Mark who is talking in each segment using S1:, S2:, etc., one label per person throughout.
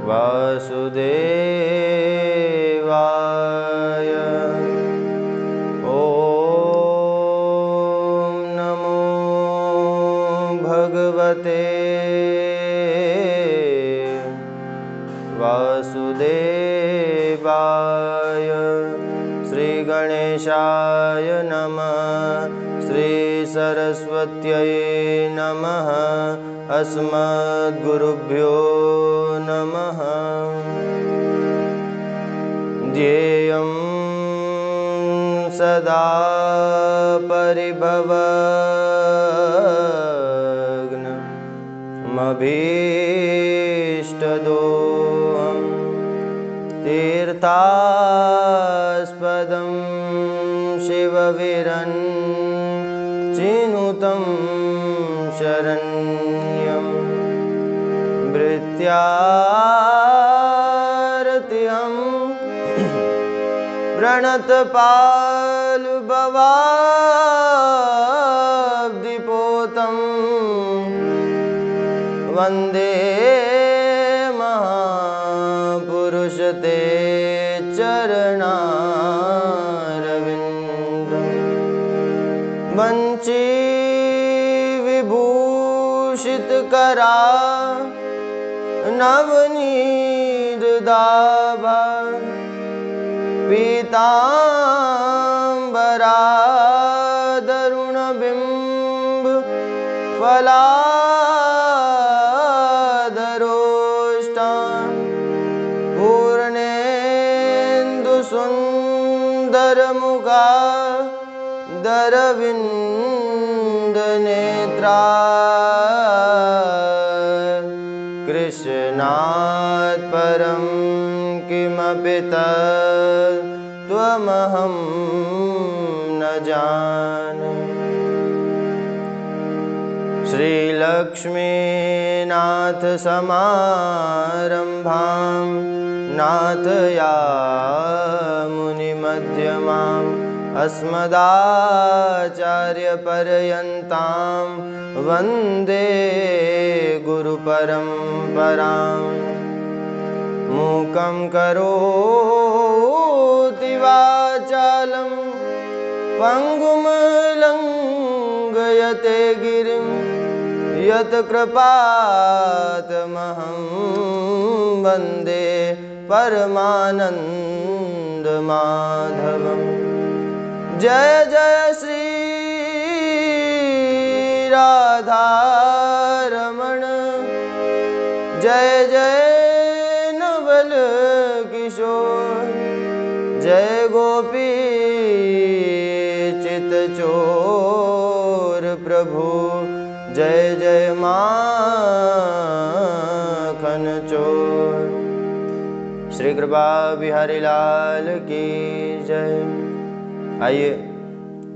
S1: वासुदेवाय। ॐ नमो भगवते वासुदेवाय। श्री गणेशाय नमः। श्री सरस्वत्यै नमः। अस्मद्गुरुभ्यो नमः। ध्येयं सदा परिभवग्नमभीष्टदोहं तीर्थास्पदं शिवविरञ्चिनुतं शरण्यं भृत्यार्तिहं प्रणतपालुभवाब्धिपोतं वन्दे महापुरुष ते चरणारविन्दं। वञ्चिविभूषितकरा नवनीतदाभा पीताम्बरादरुणबिम्बफलाधरोष्टां पूर्णेन्दुसुन्दरमुखा दरविन्दनेत्रा कृष्णात् परं किमपि तत्त्वमहं न जाने। श्रीलक्ष्मीनाथसमारम्भां नाथयामुनिमध्यमाम् अस्मदाचार्यपर्यन्तां वन्दे गुरुपरम्पराम्। मूकं करोति वाचालं पङ्गुं लङ्घयते गिरिं यत्कृपातमहं वन्दे परमानन्दमाधवम्। जय जय श्री राधारमण। जय जय नवल किशोर। जय गोपी चितचोर प्रभु। जय जय माखन चोर। श्री कृपा बिहारी लाल की जय। आइए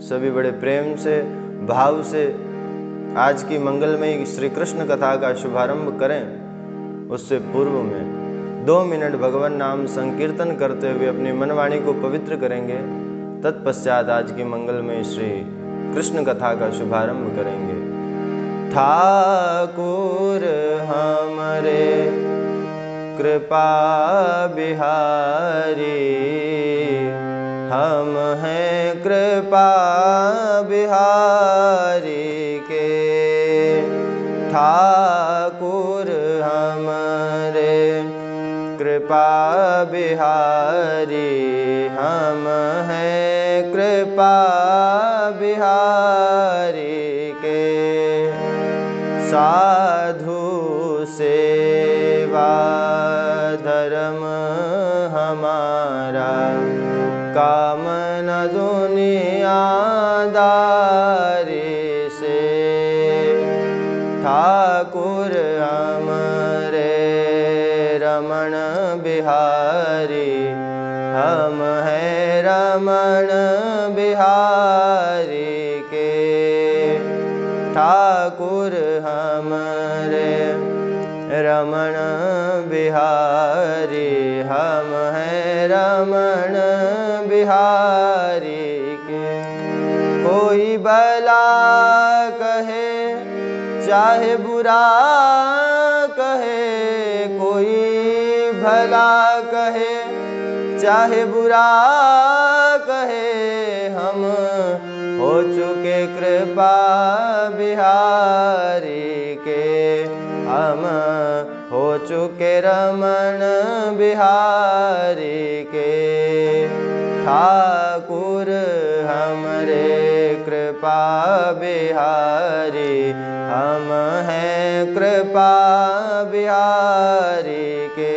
S1: सभी बड़े प्रेम से भाव से आज की मंगलमयी श्री कृष्ण कथा का शुभारंभ करें। उससे पूर्व में 2 मिनट भगवान नाम संकीर्तन करते हुए अपनी मनवाणी को पवित्र करेंगे। तत्पश्चात आज की मंगलमयी श्री कृष्ण कथा का शुभारंभ करेंगे। ठाकुर हमरे कृपा बिहारी, हम हैं कृपा बिहारी के। ठाकुर हमरे कृपा बिहारी, हम हैं कृपा बिहारी के। साधु सेवा धर्म हमारा, काम न दुनियादारी से। ठाकुर हमरे रमण बिहारी, हम हैं रमण बिहारी के। ठाकुर हमरे रमण बिहारी, हम हैं रमण बिहारी के। कोई भला कहे चाहे बुरा कहे, कोई भला कहे चाहे बुरा कहे, हम हो चुके कृपा बिहारी के, हम हो चुके रमण बिहारी के। ठाकुर हमरे कृपा बिहारी, हम हैं कृपा बिहारी के।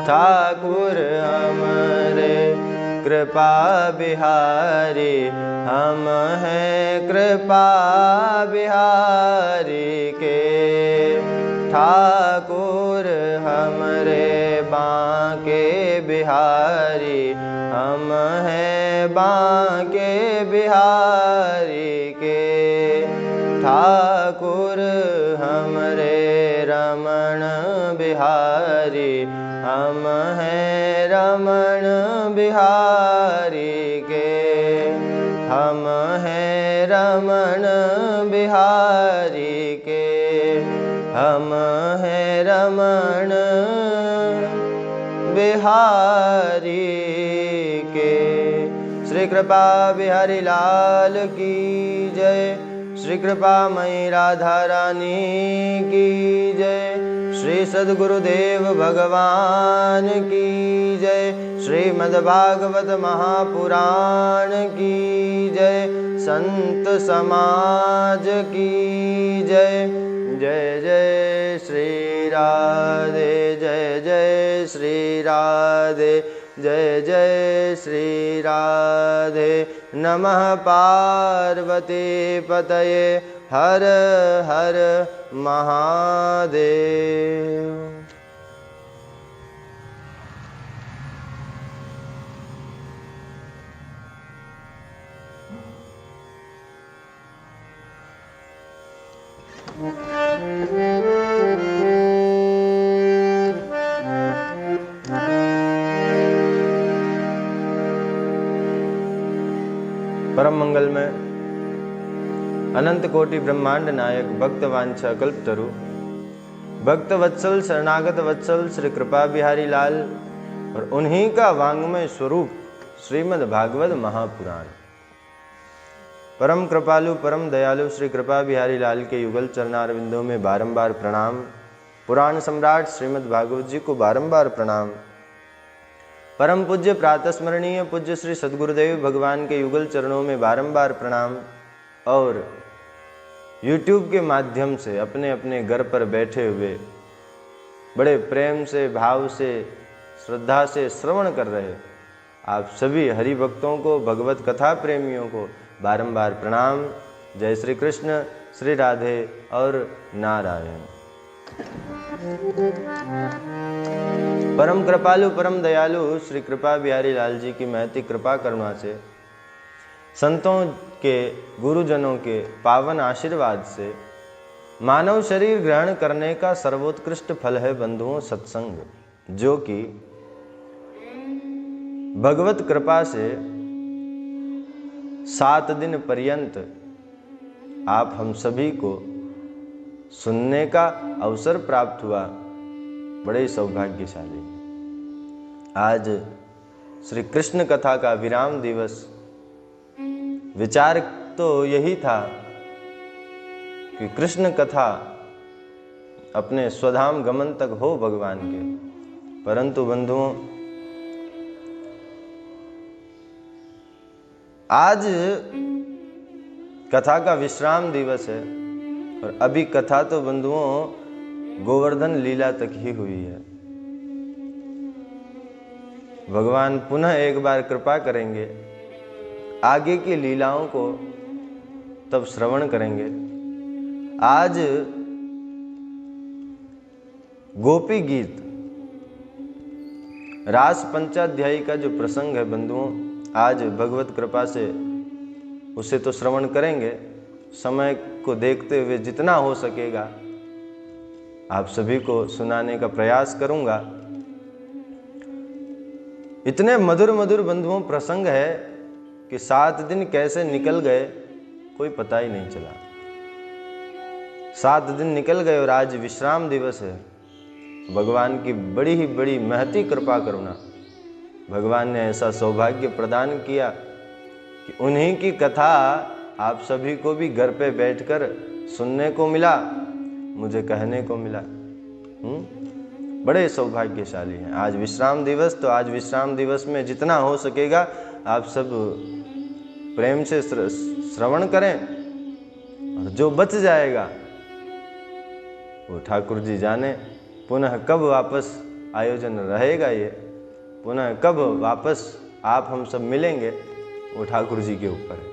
S1: ठाकुर हमरे कृपा बिहारी, हम हैं कृपा बिहारी के। ठाकुर हमरे बांके बिहारी, हम हैं बांके बिहारी के। ठाकुर हमरे रमण बिहारी, हम हैं रमण बिहारी के। हम हैं रमण बिहारी के, हम हैं रमण बिहारी के। श्री कृपा बिहारी लाल की जय। श्री कृपा मई राधा रानी की जय। श्री सद्गुरुदेव भगवान की जय। श्रीमद्भागवत महापुराण की जय। संत समाज की जय। जय जय श्री राधे, जय जय श्री राधे, जय जय श्री राधे। नमः पार्वती पतये, हर हर महादेव। परम मंगल में अनंत कोटि ब्रह्मांड नायक भक्त वांछा कल्पतरु भक्त वत्सल शरणागत वत्सल श्री कृपा बिहारी लाल और उन्हीं का वांग्मय स्वरूप श्रीमद् भागवत महापुराण। परम कृपालु परम दयालु श्री कृपा बिहारी लाल के युगल चरणारविंदों में बारंबार प्रणाम। पुराण सम्राट श्रीमद् भागवत जी को बारंबार प्रणाम। परम पूज्य प्रातः स्मरणीय पूज्य श्री सद्गुरुदेव भगवान के युगल चरणों में बारंबार प्रणाम। और YouTube के माध्यम से अपने अपने घर पर बैठे हुए बड़े प्रेम से भाव से श्रद्धा से श्रवण कर रहे आप सभी हरि भक्तों को, भगवत कथा प्रेमियों को बारंबार प्रणाम। जय श्री कृष्ण, श्री राधे और नारायण। परम कृपालु परम दयालु श्री कृपा बिहारी लाल जी की महती कृपा करुणा से, संतों के गुरुजनों के पावन आशीर्वाद से मानव शरीर ग्रहण करने का सर्वोत्कृष्ट फल है बंधुओं सत्संग, जो कि भगवत कृपा से 7 दिन पर्यंत आप हम सभी को सुनने का अवसर प्राप्त हुआ। बड़े सौभाग्यशाली। आज श्री कृष्ण कथा का विराम दिवस। विचार तो यही था कि कृष्ण कथा अपने स्वधाम गमन तक हो भगवान के, परंतु बंधुओं आज कथा का विश्राम दिवस है और अभी कथा तो बंधुओं गोवर्धन लीला तक ही हुई है। भगवान पुनः एक बार कृपा करेंगे, आगे की लीलाओं को तब श्रवण करेंगे। आज गोपी गीत रास पंचाध्यायी का जो प्रसंग है बंधुओं, आज भगवत कृपा से उसे तो श्रवण करेंगे। समय को देखते हुए जितना हो सकेगा आप सभी को सुनाने का प्रयास करूंगा। इतने मधुर मधुर बंधुओं प्रसंग है कि 7 दिन कैसे निकल गए कोई पता ही नहीं चला। 7 दिन निकल गए और आज विश्राम दिवस है। भगवान की बड़ी ही बड़ी महती कृपा करुणा, भगवान ने ऐसा सौभाग्य प्रदान किया कि उन्हीं की कथा आप सभी को भी घर पे बैठकर सुनने को मिला, मुझे कहने को मिला। बड़े सौभाग्यशाली हैं। आज विश्राम दिवस, तो आज विश्राम दिवस में जितना हो सकेगा आप सब प्रेम से श्रवण करें, और जो बच जाएगा वो ठाकुर जी जाने। पुनः कब वापस आयोजन रहेगा, ये पुनः कब वापस आप हम सब मिलेंगे, वो ठाकुर जी के ऊपर है।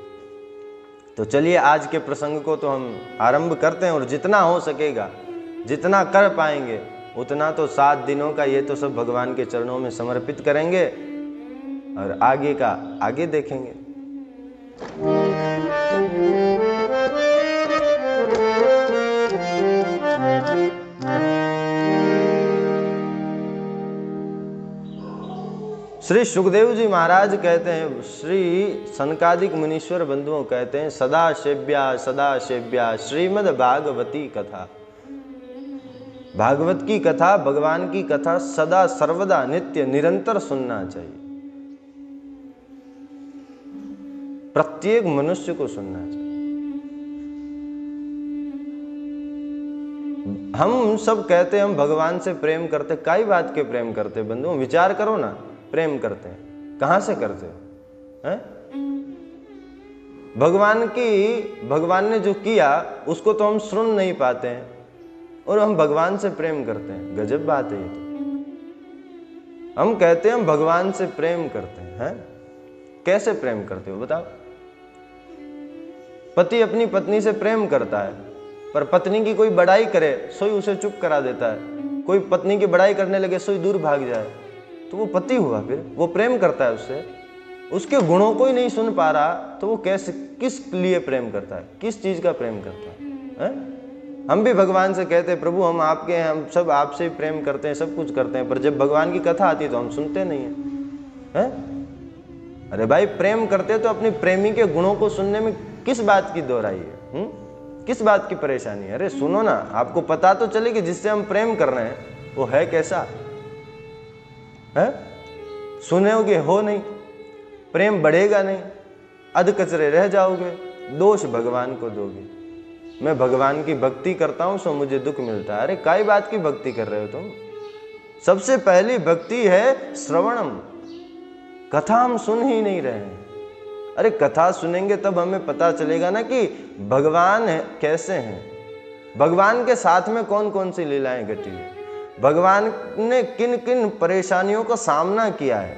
S1: तो चलिए आज के प्रसंग को तो हम आरंभ करते हैं, और जितना हो सकेगा, जितना कर पाएंगे उतना तो 7 दिनों का ये तो सब भगवान के चरणों में समर्पित करेंगे, और आगे का आगे देखेंगे। श्री सुखदेव जी महाराज कहते हैं, श्री सनकादिक मुनीश्वर बंधुओं कहते हैं, सदा सेव्या श्रीमद् भागवती कथा। भागवत की कथा, भगवान की कथा सदा सर्वदा नित्य निरंतर सुनना चाहिए। प्रत्येक मनुष्य को सुनना चाहिए। हम सब कहते हैं हम भगवान से प्रेम करते, काई बात के प्रेम करते बंधुओं, विचार करो ना। प्रेम करते हैं कहां से करते हो, हैं? भगवान ने जो किया उसको तो हम सुन नहीं पाते हैं, और हम भगवान से प्रेम करते हैं। गजब बात है ये तो। हम कहते हैं हम भगवान से प्रेम करते हैं। कैसे प्रेम करते हो बताओ? पति अपनी पत्नी से प्रेम करता है, पर पत्नी की कोई बड़ाई करे सोई उसे चुप करा देता है। कोई पत्नी की बड़ाई करने लगे सोई दूर भाग जाए, तो वो पति हुआ? फिर वो प्रेम करता है उससे, उसके गुणों को ही नहीं सुन पा रहा, तो वो कैसे, किस लिए प्रेम करता है, किस चीज का प्रेम करता है? हम भी भगवान से कहते हैं प्रभु हम आपके हैं, हम सब आपसे ही प्रेम करते हैं, सब कुछ करते हैं, पर जब भगवान की कथा आती है तो हम सुनते नहीं है। अरे भाई प्रेम करते तो अपनी प्रेमी के गुणों को सुनने में किस बात की दोहराई है? किस बात की परेशानी है? अरे सुनो ना, आपको पता तो चले कि जिससे हम प्रेम कर रहे हैं वो है कैसा है? सुनोगे हो नहीं, प्रेम बढ़ेगा नहीं, अध कचरे रह जाओगे, दोष भगवान को दोगे। मैं भगवान की भक्ति करता हूं सो मुझे दुख मिलता है। अरे काई बात की भक्ति कर रहे हो तुम? सबसे पहली भक्ति है श्रवणम। कथा हम सुन ही नहीं रहे हैं। अरे कथा सुनेंगे तब हमें पता चलेगा ना कि भगवान कैसे हैं, भगवान के साथ में कौन कौन सी लीलाएं घटी है, भगवान ने किन किन परेशानियों का सामना किया है।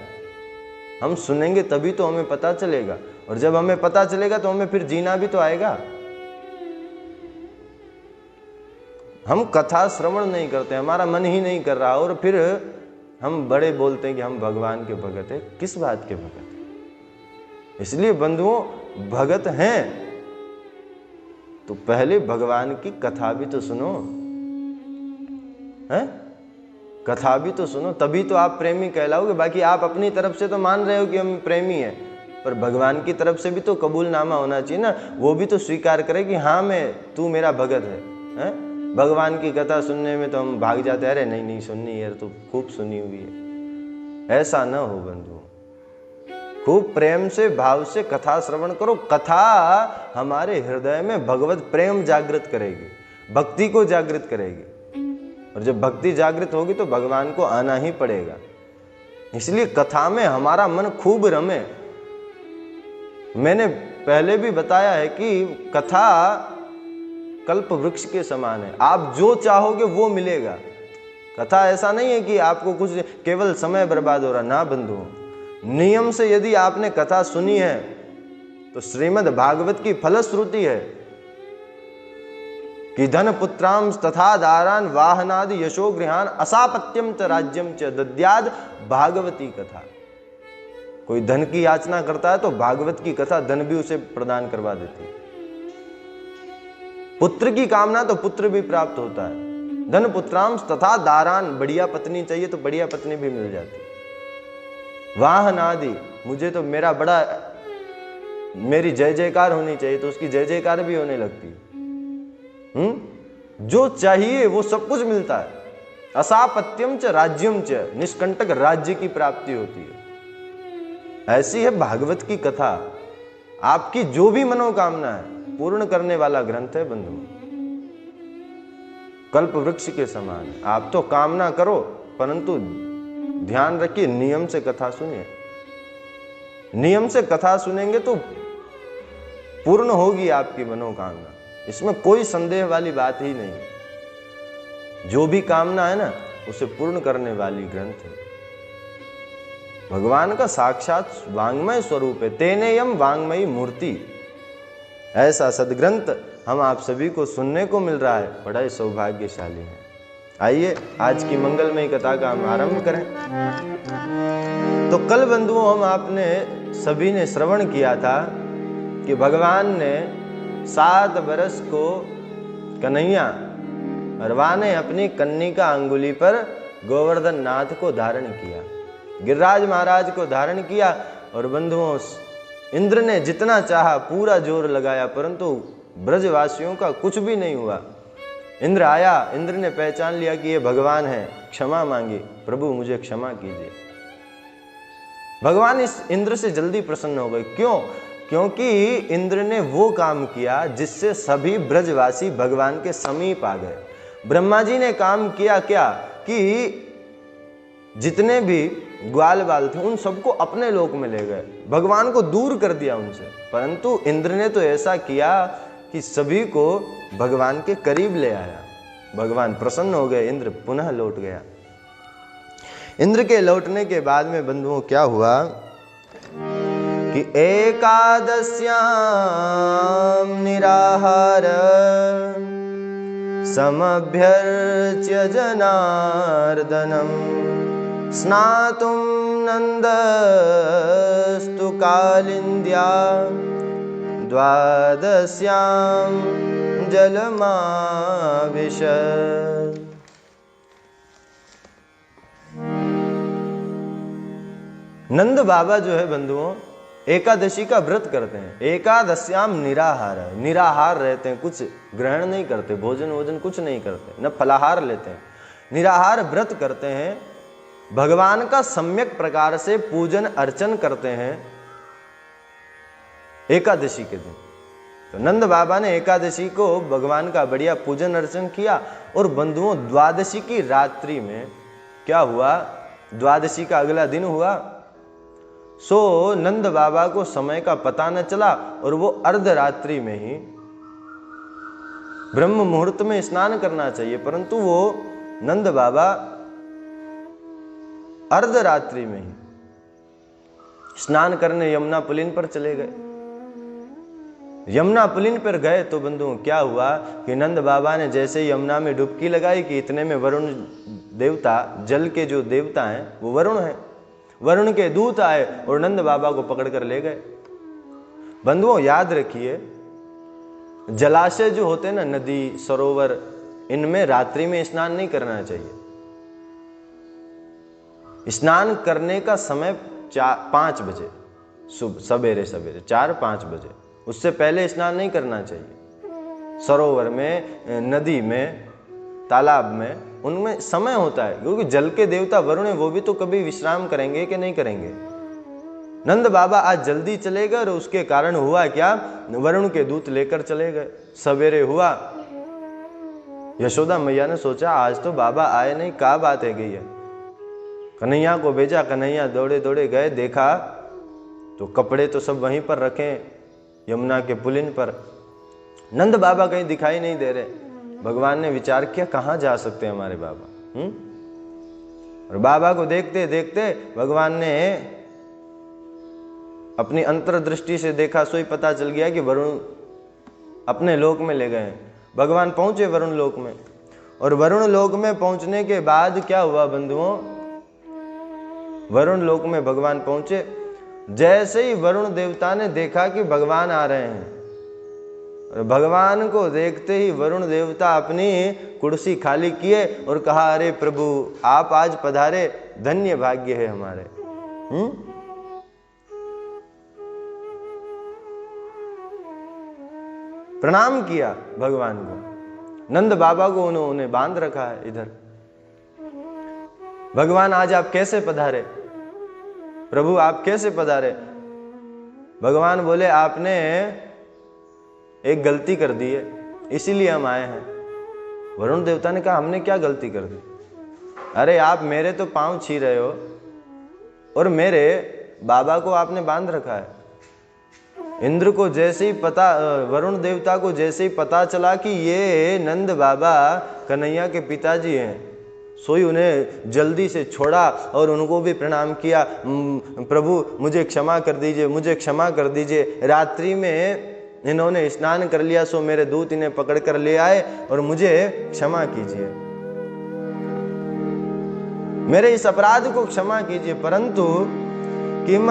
S1: हम सुनेंगे तभी तो हमें पता चलेगा, और जब हमें पता चलेगा तो हमें फिर जीना भी तो आएगा। हम कथा श्रवण नहीं करते, हमारा मन ही नहीं कर रहा, और फिर हम बड़े बोलते हैं कि हम भगवान के भगत हैं। किस बात के भगत हैं? इसलिए बंधुओं, भगत हैं तो पहले भगवान की कथा भी तो सुनो, हैं? कथा भी तो सुनो, तभी तो आप प्रेमी कहलाओगे। बाकी आप अपनी तरफ से तो मान रहे हो कि हम प्रेमी हैं, पर भगवान की तरफ से भी तो कबूलनामा होना चाहिए ना। वो भी तो स्वीकार करे कि हाँ तू मेरा भगत है। भगवान की कथा सुनने में तो हम भाग जाते हैं, अरे नहीं नहीं सुननी यार, तो खूब सुनी हुई है। ऐसा न हो बंधु, खूब प्रेम से भाव से कथा श्रवण करो। कथा हमारे हृदय में भगवत प्रेम जागृत करेगी, भक्ति को जागृत करेगी, और जब भक्ति जागृत होगी तो भगवान को आना ही पड़ेगा। इसलिए कथा में हमारा मन खूब रमे। मैंने पहले भी बताया है कि कथा कल्प वृक्ष के समान है, आप जो चाहोगे वो मिलेगा। कथा ऐसा नहीं है कि आपको कुछ केवल समय बर्बाद हो रहा, ना बंधु। नियम से यदि आपने कथा सुनी है तो श्रीमद् भागवत की फलश्रुति है कि धन पुत्रांश तथा दारान वाहनादि यशो गृहान असापत्यम च राज्यम च दद्याद भागवती कथा। कोई धन की याचना करता है तो भागवत की कथा धन भी उसे प्रदान करवा देती है। पुत्र की कामना तो पुत्र भी प्राप्त होता है। धन पुत्रांश तथा दारान, बढ़िया पत्नी चाहिए तो बढ़िया पत्नी भी मिल जाती है। वाहन आदि, मुझे तो मेरी जय जयकार होनी चाहिए, तो उसकी जय जयकार भी होने लगती। जो चाहिए वो सब कुछ मिलता है। असापत्यम च राज्यम च, निष्कंटक राज्य की प्राप्ति होती है। ऐसी है भागवत की कथा। आपकी जो भी मनोकामना है पूर्ण करने वाला ग्रंथ है बंधु, कल्प वृक्ष के समान है। आप तो कामना करो, परंतु ध्यान रखिए नियम से कथा सुनिए। नियम से कथा सुनेंगे तो पूर्ण होगी आपकी मनोकामना, इसमें कोई संदेह वाली बात ही नहीं। जो भी कामना है ना उसे पूर्ण करने वाली ग्रंथ है। भगवान का साक्षात वांग्मय स्वरूप है, तेनेयम वांग्मयी मूर्ति। ऐसा सदग्रंथ हम आप सभी को सुनने को मिल रहा है, बड़ा ही सौभाग्यशाली है। आइए आज की मंगलमयी कथा का हम आरंभ करें। तो कल बंधुओं हम आपने सभी ने श्रवण किया था कि भगवान ने 7 बरस को कन्हैया अरवा ने अपनी कन्नी का अंगुली पर गोवर्धन नाथ को धारण किया, गिरिराज महाराज को धारण किया। और बंधुओं इंद्र ने जितना चाहा पूरा जोर लगाया, परंतु ब्रजवासियों का कुछ भी नहीं हुआ। इंद्र आया, इंद्र ने पहचान लिया कि ये भगवान है, क्षमा मांगी, प्रभु मुझे क्षमा कीजिए। भगवान इस इंद्र से जल्दी प्रसन्न हो गए। क्यों? क्योंकि इंद्र ने वो काम किया जिससे सभी ब्रजवासी भगवान के समीप आ गए। ब्रह्मा जी ने काम किया क्या कि जितने भी ग्वाल बाल थे उन सबको अपने लोक में ले गए, भगवान को दूर कर दिया उनसे। परंतु इंद्र ने तो ऐसा किया कि सभी को भगवान के करीब ले आया। भगवान प्रसन्न हो गए, इंद्र पुनः लौट गया। इंद्र के लौटने के बाद में बंधुओं क्या हुआ कि एकादश्याम निराहार समभ्यर्च्य जनार्दनम स्नातुं नंदस्तु कालिंद्या द्वादश्याम जलमाविशत्। नंद बाबा जो है बंधुओं एकादशी का व्रत करते हैं। एकादश्याम निराहार, निराहार रहते हैं, कुछ ग्रहण नहीं करते, भोजन वोजन कुछ नहीं करते, न फलाहार लेते हैं, निराहार व्रत करते हैं। भगवान का सम्यक प्रकार से पूजन अर्चन करते हैं एकादशी के दिन। तो नंद बाबा ने एकादशी को भगवान का बढ़िया पूजन अर्चन किया। और बंधुओं द्वादशी की रात्रि में क्या हुआ, द्वादशी का अगला दिन हुआ, सो नंद बाबा को समय का पता न चला और वो अर्धरात्रि में ही, ब्रह्म मुहूर्त में स्नान करना चाहिए, परंतु वो नंद बाबा अर्धरात्रि में ही स्नान करने यमुना पुलिन पर चले गए। यमुना पुलिन पर गए तो बंधुओं क्या हुआ कि नंद बाबा ने जैसे यमुना में डुबकी लगाई कि इतने में वरुण देवता, जल के जो देवता हैं वो वरुण हैं, वरुण के दूत आए और नंद बाबा को पकड़ कर ले गए। बंधुओं याद रखिए, जलाशय जो होते हैं ना, नदी सरोवर, इनमें रात्रि में स्नान नहीं करना चाहिए। स्नान करने का समय 5 बजे, सुबह सवेरे सवेरे 4-5 बजे, उससे पहले स्नान नहीं करना चाहिए। सरोवर में, नदी में, तालाब में, उनमें समय होता है, क्योंकि जल के देवता वरुण है, वो भी तो कभी विश्राम करेंगे कि नहीं करेंगे। नंद बाबा आज जल्दी चले गए और उसके कारण हुआ क्या, वरुण के दूत लेकर चले गए। सवेरे हुआ, यशोदा मैया ने सोचा आज तो बाबा आए नहीं, क्या बात है गई है। कन्हैया को भेजा, कन्हैया दौड़े दौड़े गए, देखा तो कपड़े तो सब वहीं पर रखे यमुना के पुलिन पर, नंद बाबा कहीं दिखाई नहीं दे रहे। भगवान ने विचार किया कहाँ जा सकते हैं हमारे बाबा। और बाबा को देखते देखते भगवान ने अपनी अंतर्दृष्टि से देखा, सो ही पता चल गया कि वरुण अपने लोक में ले गए हैं। भगवान पहुंचे वरुण लोक में, और वरुण लोक में पहुंचने के बाद क्या हुआ बंधुओं, वरुण लोक में भगवान पहुंचे, जैसे ही वरुण देवता ने देखा कि भगवान आ रहे हैं, और भगवान को देखते ही वरुण देवता अपनी कुर्सी खाली किए और कहा, अरे प्रभु आप आज पधारे, धन्य भाग्य है हमारे। प्रणाम किया भगवान को। नंद बाबा को उन्होंने बांध रखा है इधर। भगवान आज आप कैसे पधारे? प्रभु आप कैसे पधारे? भगवान बोले आपने एक गलती कर दी है, इसीलिए हम आए हैं। वरुण देवता ने कहा हमने क्या गलती कर दी? अरे आप मेरे तो पांव छी रहे हो और मेरे बाबा को आपने बांध रखा है। इंद्र को जैसे ही पता, वरुण देवता को जैसे ही पता चला कि ये नंद बाबा कन्हैया के पिताजी हैं, सोई उन्हें जल्दी से छोड़ा और उनको भी प्रणाम किया। प्रभु मुझे क्षमा कर दीजिए, मुझे क्षमा कर दीजिए। रात्रि में इन्होंने स्नान कर लिया, सो मेरे दूत इन्हें पकड़ कर ले आए और मुझे क्षमा कीजिए, मेरे इस अपराध को क्षमा कीजिए। परंतु किममाप्यनुग्रहं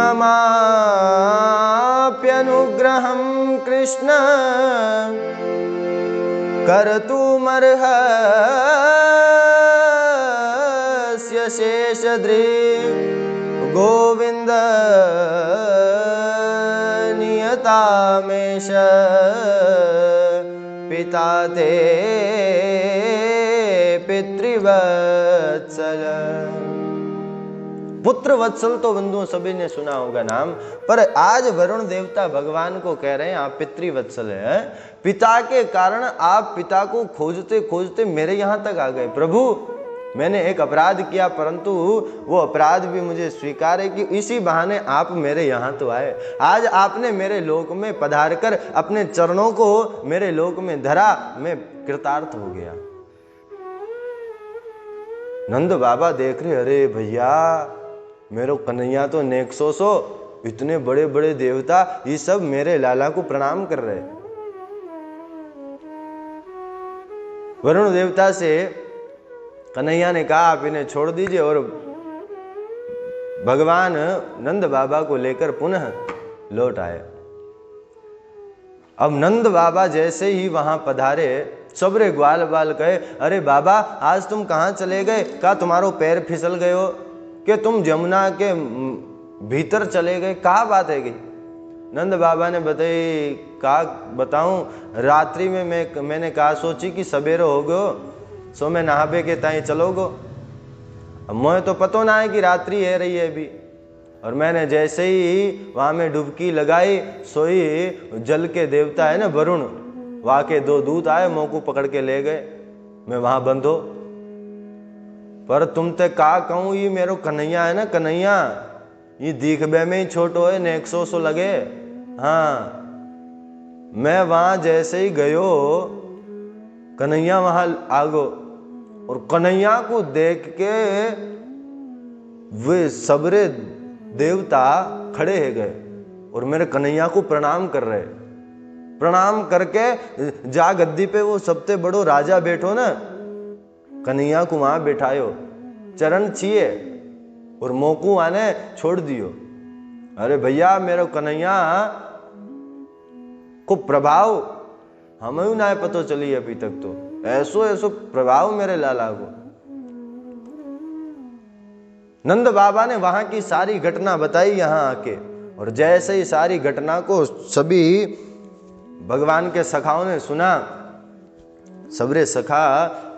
S1: कृष्ण कर्तुमर्हस्य शेषद्रिः गोविन्द नियतामेष पिता ते पितृवत्सल। पुत्र वत्सल तो बंधुओं सभी ने सुना होगा नाम, पर आज वरुण देवता भगवान को कह रहे हैं आप पितृवत्सल हैं। पिता के कारण आप पिता को खोजते खोजते मेरे यहां तक आ गए। प्रभु मैंने एक अपराध किया, परंतु वो अपराध भी मुझे स्वीकार है कि इसी बहाने आप मेरे यहाँ तो आए। आज आपने मेरे लोक में पधार कर अपने चरणों को मेरे लोक में धरा, मैं कृतार्थ हो गया। नंद बाबा देख रहे, अरे भैया मेरे कन्हैया तो नेक्सो सो, इतने बड़े बड़े देवता ये सब मेरे लाला को प्रणाम कर रहे। वरुण देवता से कन्हैया ने कहा आप इन्हें छोड़ दीजिए और भगवान नंद बाबा को लेकर पुनः लौट आए। अब नंद बाबा जैसे ही वहां पधारे, सबरे ग्वाल बाल कहे, अरे बाबा आज तुम कहाँ चले गए? क्या तुम्हारो पैर फिसल गए हो कि तुम जमुना के भीतर चले गए? क्या बात है? नंद बाबा ने बताई, कहा बताऊं, रात्रि में मैंने कहा सोची कि सवेरे हो गयो, सो मैं नहाबे के ताई चलोगो। अब मुझे तो पतो ना है कि रात्रि है रही है अभी, और मैंने जैसे ही वहां में डुबकी लगाई, सोई जल के देवता है ना वरुण, वहां के दो दूत आए, मुंह को पकड़ के ले गए, मैं वहां बंधो। पर तुम ते का कहूं, ये मेरो कन्हैया है ना, कन्हैया ये दिखबे में ही छोटो है, नेक्सो सो लगे। हाँ मैं वहां जैसे ही गयो, कन्हैया वहां आगो, और कन्हैया को देख के वे सबरे देवता खड़े है गए और मेरे कन्हैया को प्रणाम कर रहे। प्रणाम करके जा गद्दी पे वो सबसे बड़ो राजा बैठो ना, कन्हैया को वहां बैठायो, चरण छिए और मोकू आने छोड़ दियो। अरे भैया मेरे कन्हैया को प्रभाव हमें ना पतो चली अभी तक, तो ऐसो ऐसो प्रभाव मेरे लाला को। नंद बाबा ने वहां की सारी घटना बताई यहां आके, और जैसे ही सारी घटना को सभी भगवान के सखाओं ने सुना, सबरे सखा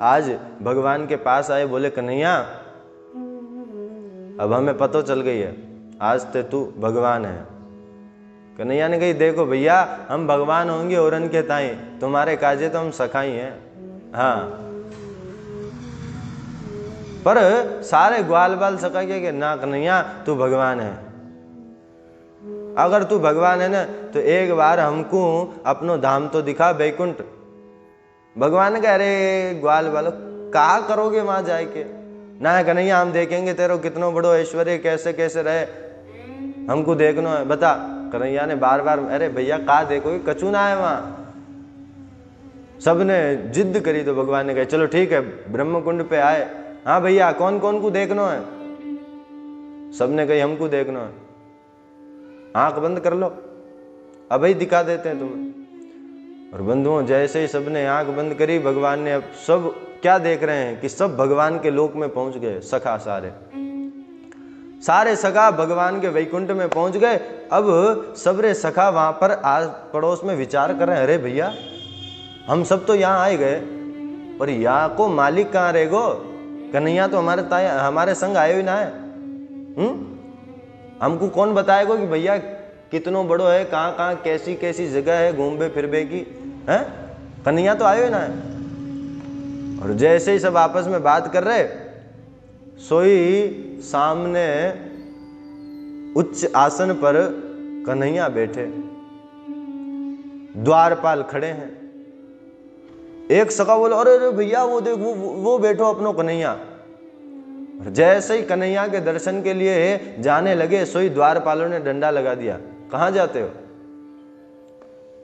S1: आज भगवान के पास आए, बोले कन्हैया अब हमें पतो चल गई है, आज ते तू भगवान है। कन्हैया ने कही देखो भैया हम भगवान होंगे और इनके ताई, तुम्हारे काजे तो हम सखाई हैं। हाँ पर सारे ग्वाल बाल सका के ना कन्हैया तू भगवान है, अगर तू भगवान है ना तो एक बार हमको अपनो धाम तो दिखा बैकुंठ। भगवान कह रहे ग्वाल बालो क्या करोगे वहां जाके? ना कन्हैया हम देखेंगे तेरो कितनो बड़ो ऐश्वर्य, कैसे कैसे रहे, हमको देखना है, बता। कन्हैया ने बार बार, अरे भैया का देखोगे, कचू ना है वहां। सबने जिद करी तो भगवान ने कहा चलो ठीक है, ब्रह्म कुंड पे आए। हाँ भैया कौन कौन को देखना है? सबने कही हमको देखना है। आंख बंद कर लो, अभी दिखा देते हैं तुम्हें। और बंधुओं जैसे ही सबने आंख बंद करी, भगवान ने, अब सब क्या देख रहे हैं कि सब भगवान के लोक में पहुंच गए सखा सारे। सारे सखा भगवान के वैकुंठ में पहुंच गए। अब सबरे सखा वहां पर आस पड़ोस में विचार कर रहे हैं, अरे भैया हम सब तो यहाँ आए गए, पर यहाँ को मालिक कहाँ रहेगो? कन्हैया तो हमारे संग आए ही ना है। हमको कौन बताएगा कि भैया कितनो बड़ो है, कहाँ कहाँ कैसी कैसी जगह है घूमबे फिरबे की है? कन्हैया तो आए ही ना है। और जैसे ही सब आपस में बात कर रहे, सोई सामने उच्च आसन पर कन्हैया बैठे, द्वारपाल खड़े हैं। एक सखा बोला, अरे अरे भैया वो देख वो बैठो अपनो कन्हैया। जैसे ही कन्हैया के दर्शन के लिए जाने लगे, सोई द्वारपालों ने डंडा लगा दिया, कहाँ जाते हो?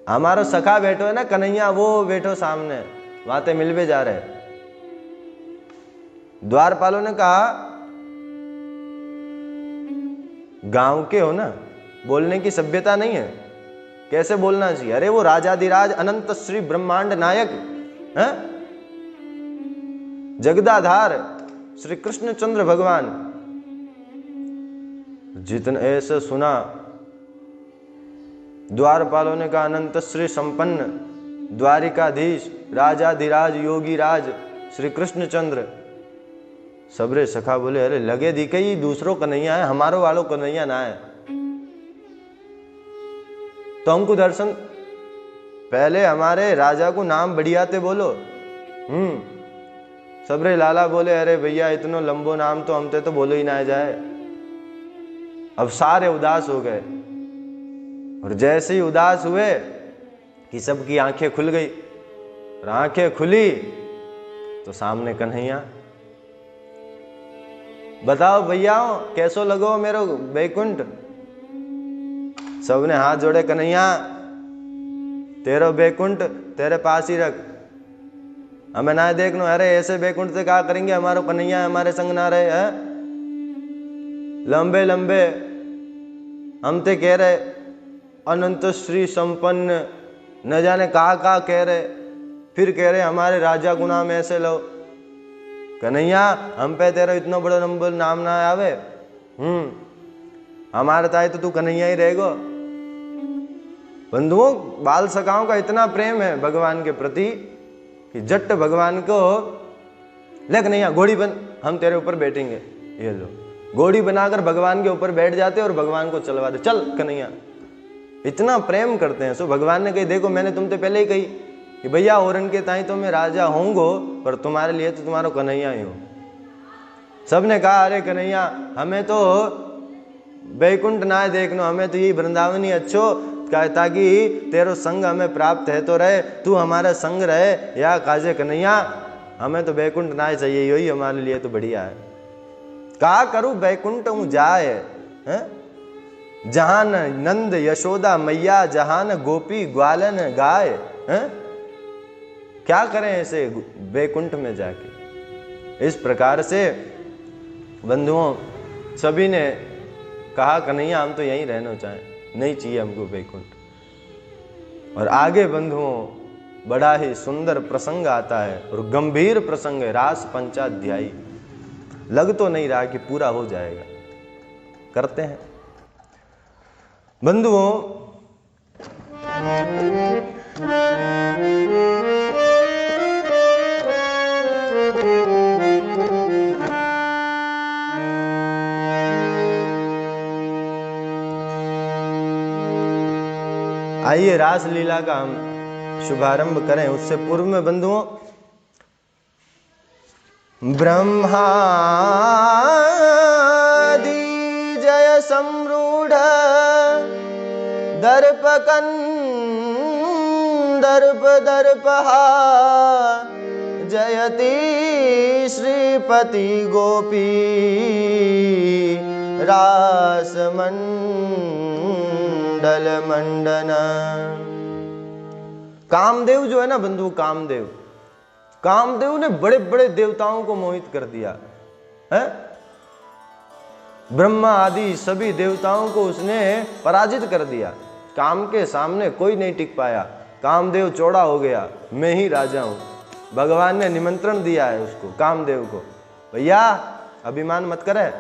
S1: हमारा सखा बैठो है ना कन्हैया, वो बैठो सामने, बातें मिलवे जा रहे। द्वारपालों ने कहा, गांव के हो ना, बोलने की सभ्यता नहीं है, कैसे बोलना चाहिए? अरे वो राजाधिराज अनंत श्री ब्रह्मांड नायक है, जगदाधार श्री कृष्णचंद्र भगवान। जितने ऐसे सुना, द्वारपालों ने कहा, अनंत श्री संपन्न द्वारिकाधीश राजाधिराज योगी राज श्री कृष्णचंद्र। सबरे सखा बोले, अरे लगे दिखे ही दूसरों कन्हैया है, हमारो वालों कन्हैया ना है, तो हमको दर्शन, पहले हमारे राजा को नाम बढ़िया थे बोलो। सबरे लाला बोले, अरे भैया इतनो लंबो नाम तो हमते तो बोलो ही ना जाए। अब सारे उदास हो गए, और जैसे ही उदास हुए कि सबकी आंखें खुल गई, और आंखें खुली तो सामने कन्हैया। बताओ भैया कैसो लगो मेरो बैकुंठ? सबने हाथ जोड़े, कन्हैया तेरो बैकुंठ तेरे पास ही रख, हमें ना देखनो। अरे ऐसे बैकुंठ से क्या करेंगे, हमारो कन्हैया हमारे संग ना रहे है? लंबे लंबे हम ते कह रहे अनंत श्री संपन्न, न जाने कहा कह रहे, फिर कह रहे हमारे राजा को नाम ऐसे लो। कन्हैया हम पे तेरा इतना बड़ा नंबर नाम ना आवे, हमारे ताई तो तू कन्हैया ही रहेगो। बंधुओं, बाल सखाओं का इतना प्रेम है भगवान के प्रति कि जट भगवान को, ले कन्हैया घोड़ी बन, हम तेरे ऊपर बैठेंगे। ये लो घोड़ी बनाकर भगवान के ऊपर बैठ जाते और भगवान को चलवा दे, चल कन्हैया। इतना प्रेम करते हैं। सो भगवान ने कही, देखो मैंने तुमसे पहले ही कही कि भैया औरन के ताई तो मैं राजा होंगो, पर तुम्हारे लिए तो तुम्हारा कन्हैया ही हो। सबने कहा, अरे कन्हैया हमें तो बैकुंठ ना देखनो, हमें तो ये वृंदावन ही अच्छो, ताकि तेरो संग हमें प्राप्त है तो रहे, तू हमारा संग रहे या काजे कन्हैया, हमें तो बैकुंठ ना चाहिए, यही हमारे लिए तो बढ़िया है। का करूं बैकुंठ हूं जाए, जहान नंद यशोदा मैया, जहान गोपी ग्वालन गाय, क्या करें ऐसे बैकुंठ में जाके। इस प्रकार से बंधुओं सभी ने कहा, कन्हैया हम तो यहीं रहना चाहें, नहीं चाहिए हमको बैकुंठ। और आगे बंधुओं बड़ा ही सुंदर प्रसंग आता है, और गंभीर प्रसंग है, रास पंचाध्यायी। लग तो नहीं रहा कि पूरा हो जाएगा, करते हैं बंधुओं। आइए रास लीला का हम शुभारंभ करें। उससे पूर्व में बंधुओं, ब्रह्मादि जय सम्रूढ़ दर्प कंदर्प दर्पहा, जयति श्रीपति गोपी रास मंडल मंडन। कामदेव जो है ना बंधु, कामदेव ने बड़े बड़े देवताओं को मोहित कर दिया है। ब्रह्मा आदि सभी देवताओं को उसने पराजित कर दिया। काम के सामने कोई नहीं टिक पाया। कामदेव चौड़ा हो गया, मैं ही राजा हूं। भगवान ने निमंत्रण दिया है उसको, कामदेव को, भैया अभिमान मत करे,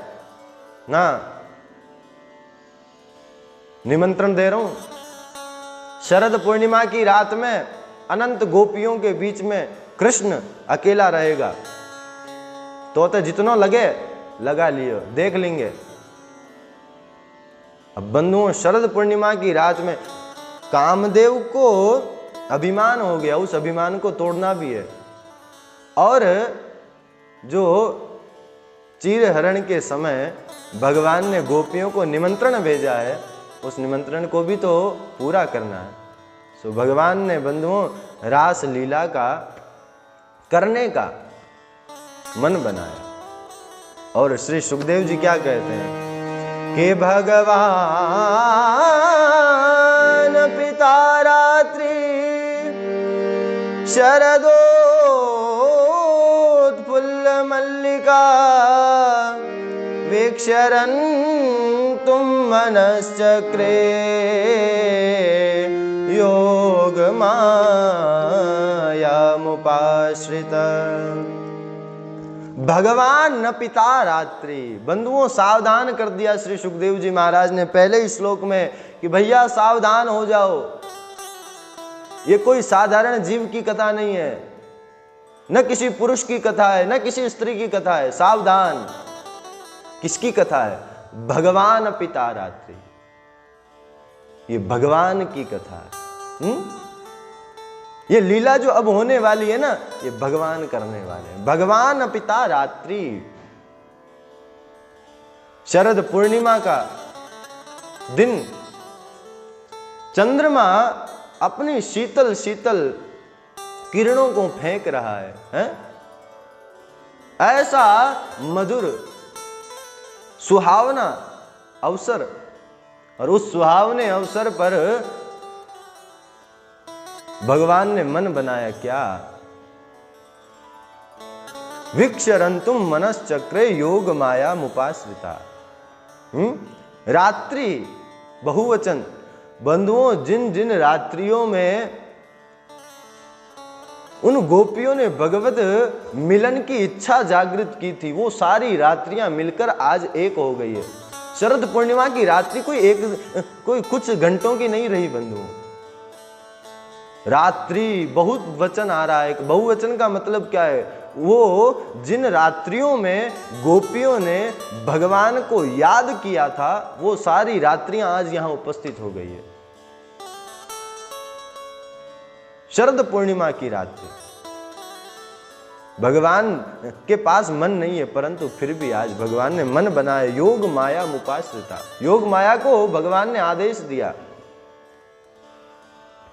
S1: ना, निमंत्रण दे रहा हूं। शरद पूर्णिमा की रात में अनंत गोपियों के बीच में कृष्ण अकेला रहेगा, तो जितना लगे लगा लियो, देख लेंगे। अब बंधुओं, शरद पूर्णिमा की रात में कामदेव को अभिमान हो गया, उस अभिमान को तोड़ना भी है। और जो चीरहरण के समय भगवान ने गोपियों को निमंत्रण भेजा है, उस निमंत्रण को भी तो पूरा करना है। सो भगवान ने बंधुओं रास लीला का करने का मन बनाया। और श्री सुखदेव जी क्या कहते हैं कि भगवान पिता रात्रि शरदोत्फुल्ल मल्लिका वीक्षरन्तुं मनश्चक्रे योग मायामुपाश्रिता। भगवान न पिता रात्रि। बंधुओं, सावधान कर दिया श्री सुखदेव जी महाराज ने पहले ही श्लोक में कि भैया सावधान हो जाओ, ये कोई साधारण जीव की कथा नहीं है, न किसी पुरुष की कथा है, न किसी स्त्री की कथा है। सावधान। किसकी कथा है? भगवान पिता रात्रि। ये भगवान की कथा है। ये लीला जो अब होने वाली है ना, ये भगवान करने वाले हैं। भगवान पिता रात्रि। शरद पूर्णिमा का दिन चंद्रमा अपनी शीतल शीतल किरणों को फेंक रहा है, हैं? ऐसा मधुर सुहावना अवसर, और उस सुहावने अवसर पर भगवान ने मन बनाया क्या? वीक्षरन्तुम मनश्चक्रे योग माया मुपाश्रिता। रात्रि बहुवचन। बंधुओं, जिन जिन रात्रियों में उन गोपियों ने भगवत मिलन की इच्छा जागृत की थी, वो सारी रात्रियां मिलकर आज एक हो गई है। शरद पूर्णिमा की रात्रि कोई कुछ घंटों की नहीं रही बंधुओं। रात्रि बहुत वचन आ रहा है। बहुवचन का मतलब क्या है? वो जिन रात्रियों में गोपियों ने भगवान को याद किया था, वो सारी रात्रियां आज यहां उपस्थित हो गई है। शरद पूर्णिमा की रात्रि भगवान के पास मन नहीं है, परंतु फिर भी आज भगवान ने मन बनाया। योग माया मुपाश्रिता। योग माया को भगवान ने आदेश दिया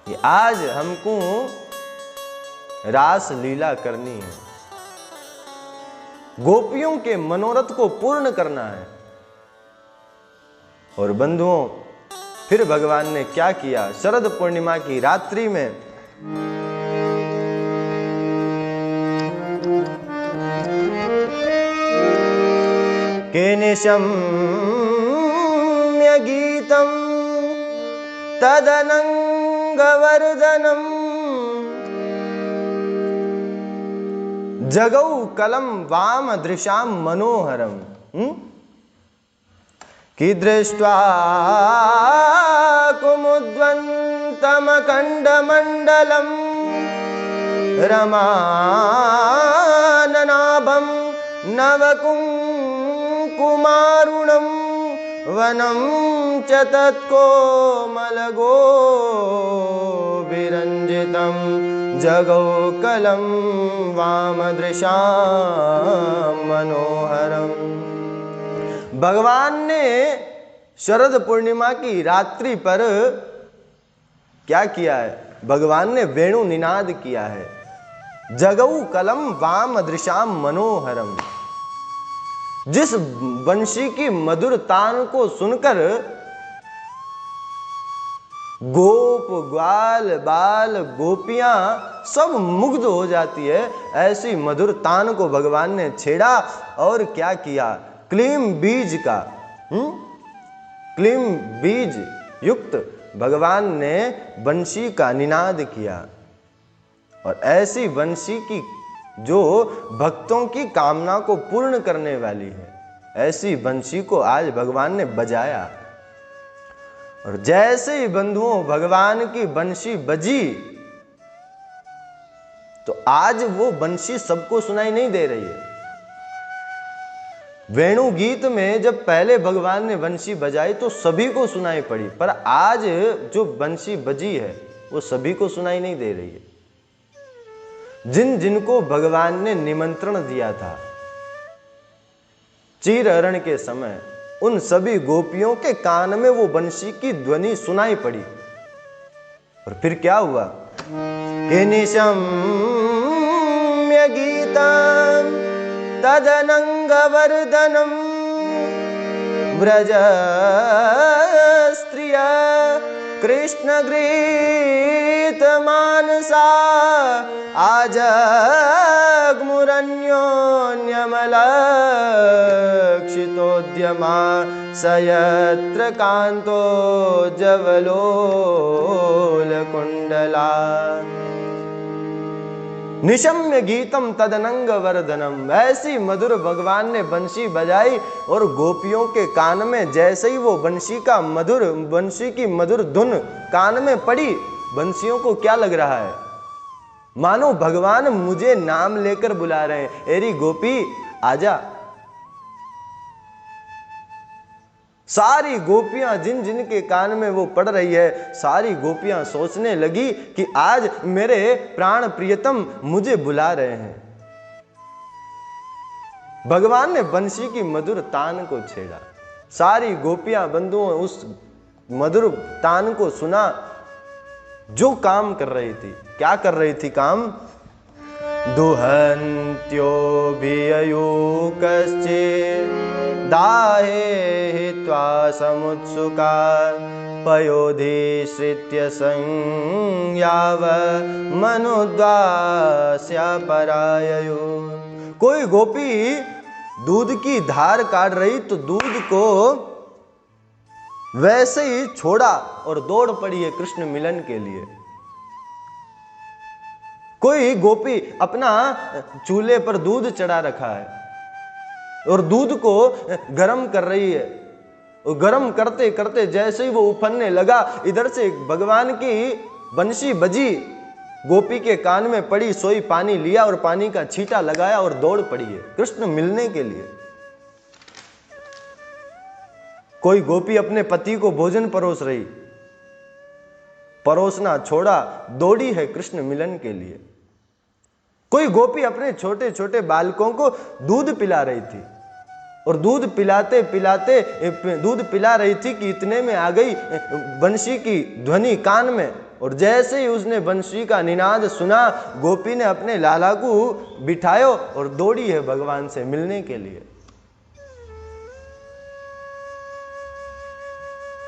S1: कि आज हमको रास लीला करनी है, गोपियों के मनोरथ को पूर्ण करना है। और बंधुओं, फिर भगवान ने क्या किया? शरद पूर्णिमा की रात्रि में केनिशम्य गीतं तदनंगवर्धनम् जगौ कलम वाम दृशाम मनोहरम। कि दृष्ट्वा कुमुद्वन्तमखण्डमण्डलं रमाननाभं नवकुङ्कुमारुणं वनं च तत्कोमलगोभिरञ्जितं जगौ कलं वामदृशां मनोहरम्। भगवान ने शरद पूर्णिमा की रात्रि पर क्या किया है? भगवान ने वेणु निनाद किया है। जगौ कलम वाम दृशाम मनोहरम। जिस वंशी की मधुर तान को सुनकर गोप ग्वाल बाल गोपियां सब मुग्ध हो जाती है, ऐसी मधुर तान को भगवान ने छेड़ा और क्या किया? क्लीम बीज का क्लीम बीज युक्त भगवान ने वंशी का निनाद किया। और ऐसी वंशी की जो भक्तों की कामना को पूर्ण करने वाली है, ऐसी बंशी को आज भगवान ने बजाया। और जैसे ही बंधुओं भगवान की बंशी बजी तो आज वो बंशी सबको सुनाई नहीं दे रही है। वेणु गीत में जब पहले भगवान ने बंशी बजाई तो सभी को सुनाई पड़ी, पर आज जो बंशी बजी है वो सभी को सुनाई नहीं दे रही है। जिन जिनको भगवान ने निमंत्रण दिया था चीर हरण के समय, उन सभी गोपियों के कान में वो बंशी की ध्वनि सुनाई पड़ी। और फिर क्या हुआ कि निशम्य गीतम तदनंगवर्धनम व्रज स्त्रिया कृष्ण गृहीत मानसा आजग्मुरन्योन्यमलक्षितोद्यमा सयत्र कांतो जवलोलकुंडला। निशम्य गीतम तदनंग वर्धनम, ऐसी मधुर भगवान ने बंशी बजाई और गोपियों के कान में जैसे ही वो बंशी की मधुर धुन कान में पड़ी, बंशियों को क्या लग रहा है, मानो भगवान मुझे नाम लेकर बुला रहे हैं, एरी गोपी आजा। सारी गोपियां जिन जिन के कान में वो पड़ रही है, सारी गोपियां सोचने लगी कि आज मेरे प्राण प्रियतम मुझे बुला रहे हैं। भगवान ने बंशी की मधुर तान को छेड़ा। सारी गोपियां बंधुओं उस मधुर तान को सुना। जो काम कर रही थी, क्या कर रही थी काम, दुहन्त्योऽभिययुकश्चित् दाहे हित्वा समुत्सुका पयोधिश्रित्य संयाव मनुद्वास्या पराययो। कोई गोपी दूध की धार काट रही तो दूध को वैसे ही छोड़ा और दौड़ पड़ी है कृष्ण मिलन के लिए। कोई गोपी अपना चूल्हे पर दूध चढ़ा रखा है और दूध को गर्म कर रही है, और गर्म करते करते जैसे ही वो उफनने लगा, इधर से भगवान की बंशी बजी, गोपी के कान में पड़ी, सोई पानी लिया और पानी का छींटा लगाया और दौड़ पड़ी है कृष्ण मिलने के लिए। कोई गोपी अपने पति को भोजन परोस रही, परोसना छोड़ा, दौड़ी है कृष्ण मिलन के लिए। कोई गोपी अपने छोटे छोटे बालकों को दूध पिला रही थी और दूध पिलाते पिलाते दूध पिला रही थी कि इतने में आ गई बंशी की ध्वनि कान में, और जैसे ही उसने बंशी का निनाद सुना, गोपी ने अपने लाला को बिठायो और दौड़ी है भगवान से मिलने के लिए।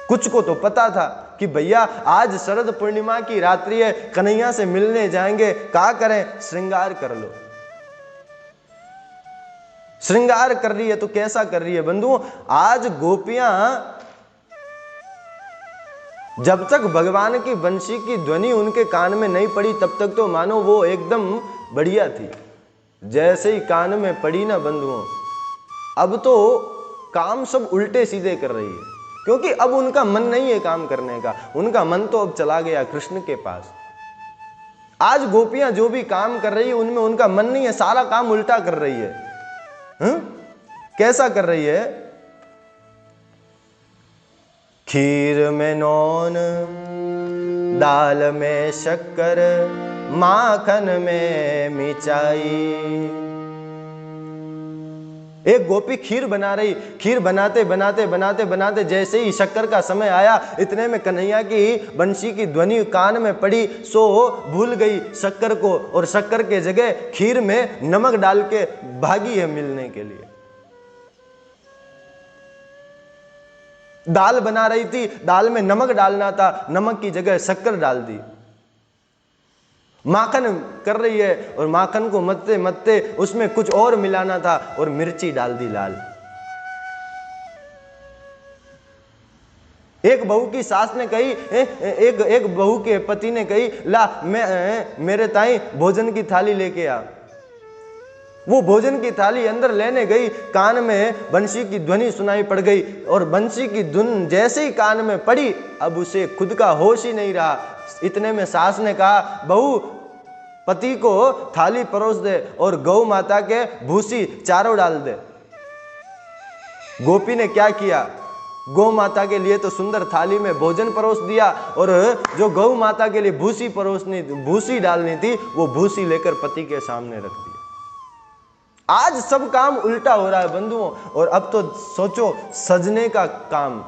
S1: कुछ को तो पता था कि भैया आज शरद पूर्णिमा की रात्रि है, कन्हैया से मिलने जाएंगे, क्या करें, श्रृंगार कर लो। श्रृंगार कर रही है तो कैसा कर रही है बंधुओं, आज गोपियां जब तक भगवान की बंशी की ध्वनि उनके कान में नहीं पड़ी तब तक तो मानो वो एकदम बढ़िया थी। जैसे ही कान में पड़ी ना बंधुओं, अब तो काम सब उल्टे सीधे कर रही है, क्योंकि अब उनका मन नहीं है काम करने का, उनका मन तो अब चला गया कृष्ण के पास। आज गोपियां जो भी काम कर रही है उनमें उनका मन नहीं है, सारा काम उल्टा कर रही है। कैसा कर रही है, खीर में नौन, दाल में शक्कर, माखन में मिर्चाई। एक गोपी खीर बना रही, खीर बनाते बनाते बनाते बनाते जैसे ही शक्कर का समय आया, इतने में कन्हैया की बंशी की ध्वनि कान में पड़ी, सो भूल गई शक्कर को और शक्कर के जगह खीर में नमक डाल के भागी है मिलने के लिए। दाल बना रही थी, दाल में नमक डालना था, नमक की जगह शक्कर डाल दी। माखन कर रही है और माखन को मत्ते मत्ते उसमें कुछ और मिलाना था और मिर्ची डाल दी लाल। एक बहू की सास ने कही, एक बहू के पति ने कही, ला मैं मेरे ताई भोजन की थाली लेके आ। वो भोजन की थाली अंदर लेने गई, कान में बंसी की ध्वनि सुनाई पड़ गई और बंसी की धुन जैसे ही कान में पड़ी, अब उसे खुद का होश ही नहीं रहा। इतने में सास ने कहा, बहू पति को थाली परोस दे और गौ माता के भूसी चारों डाल दे। गोपी ने क्या किया, गौ माता के लिए तो सुंदर थाली में भोजन परोस दिया और जो गौ माता के लिए भूसी डालनी थी वो भूसी लेकर पति के सामने रख दिया। आज सब काम उल्टा हो रहा है बंधुओं। और अब तो सोचो सजने का काम,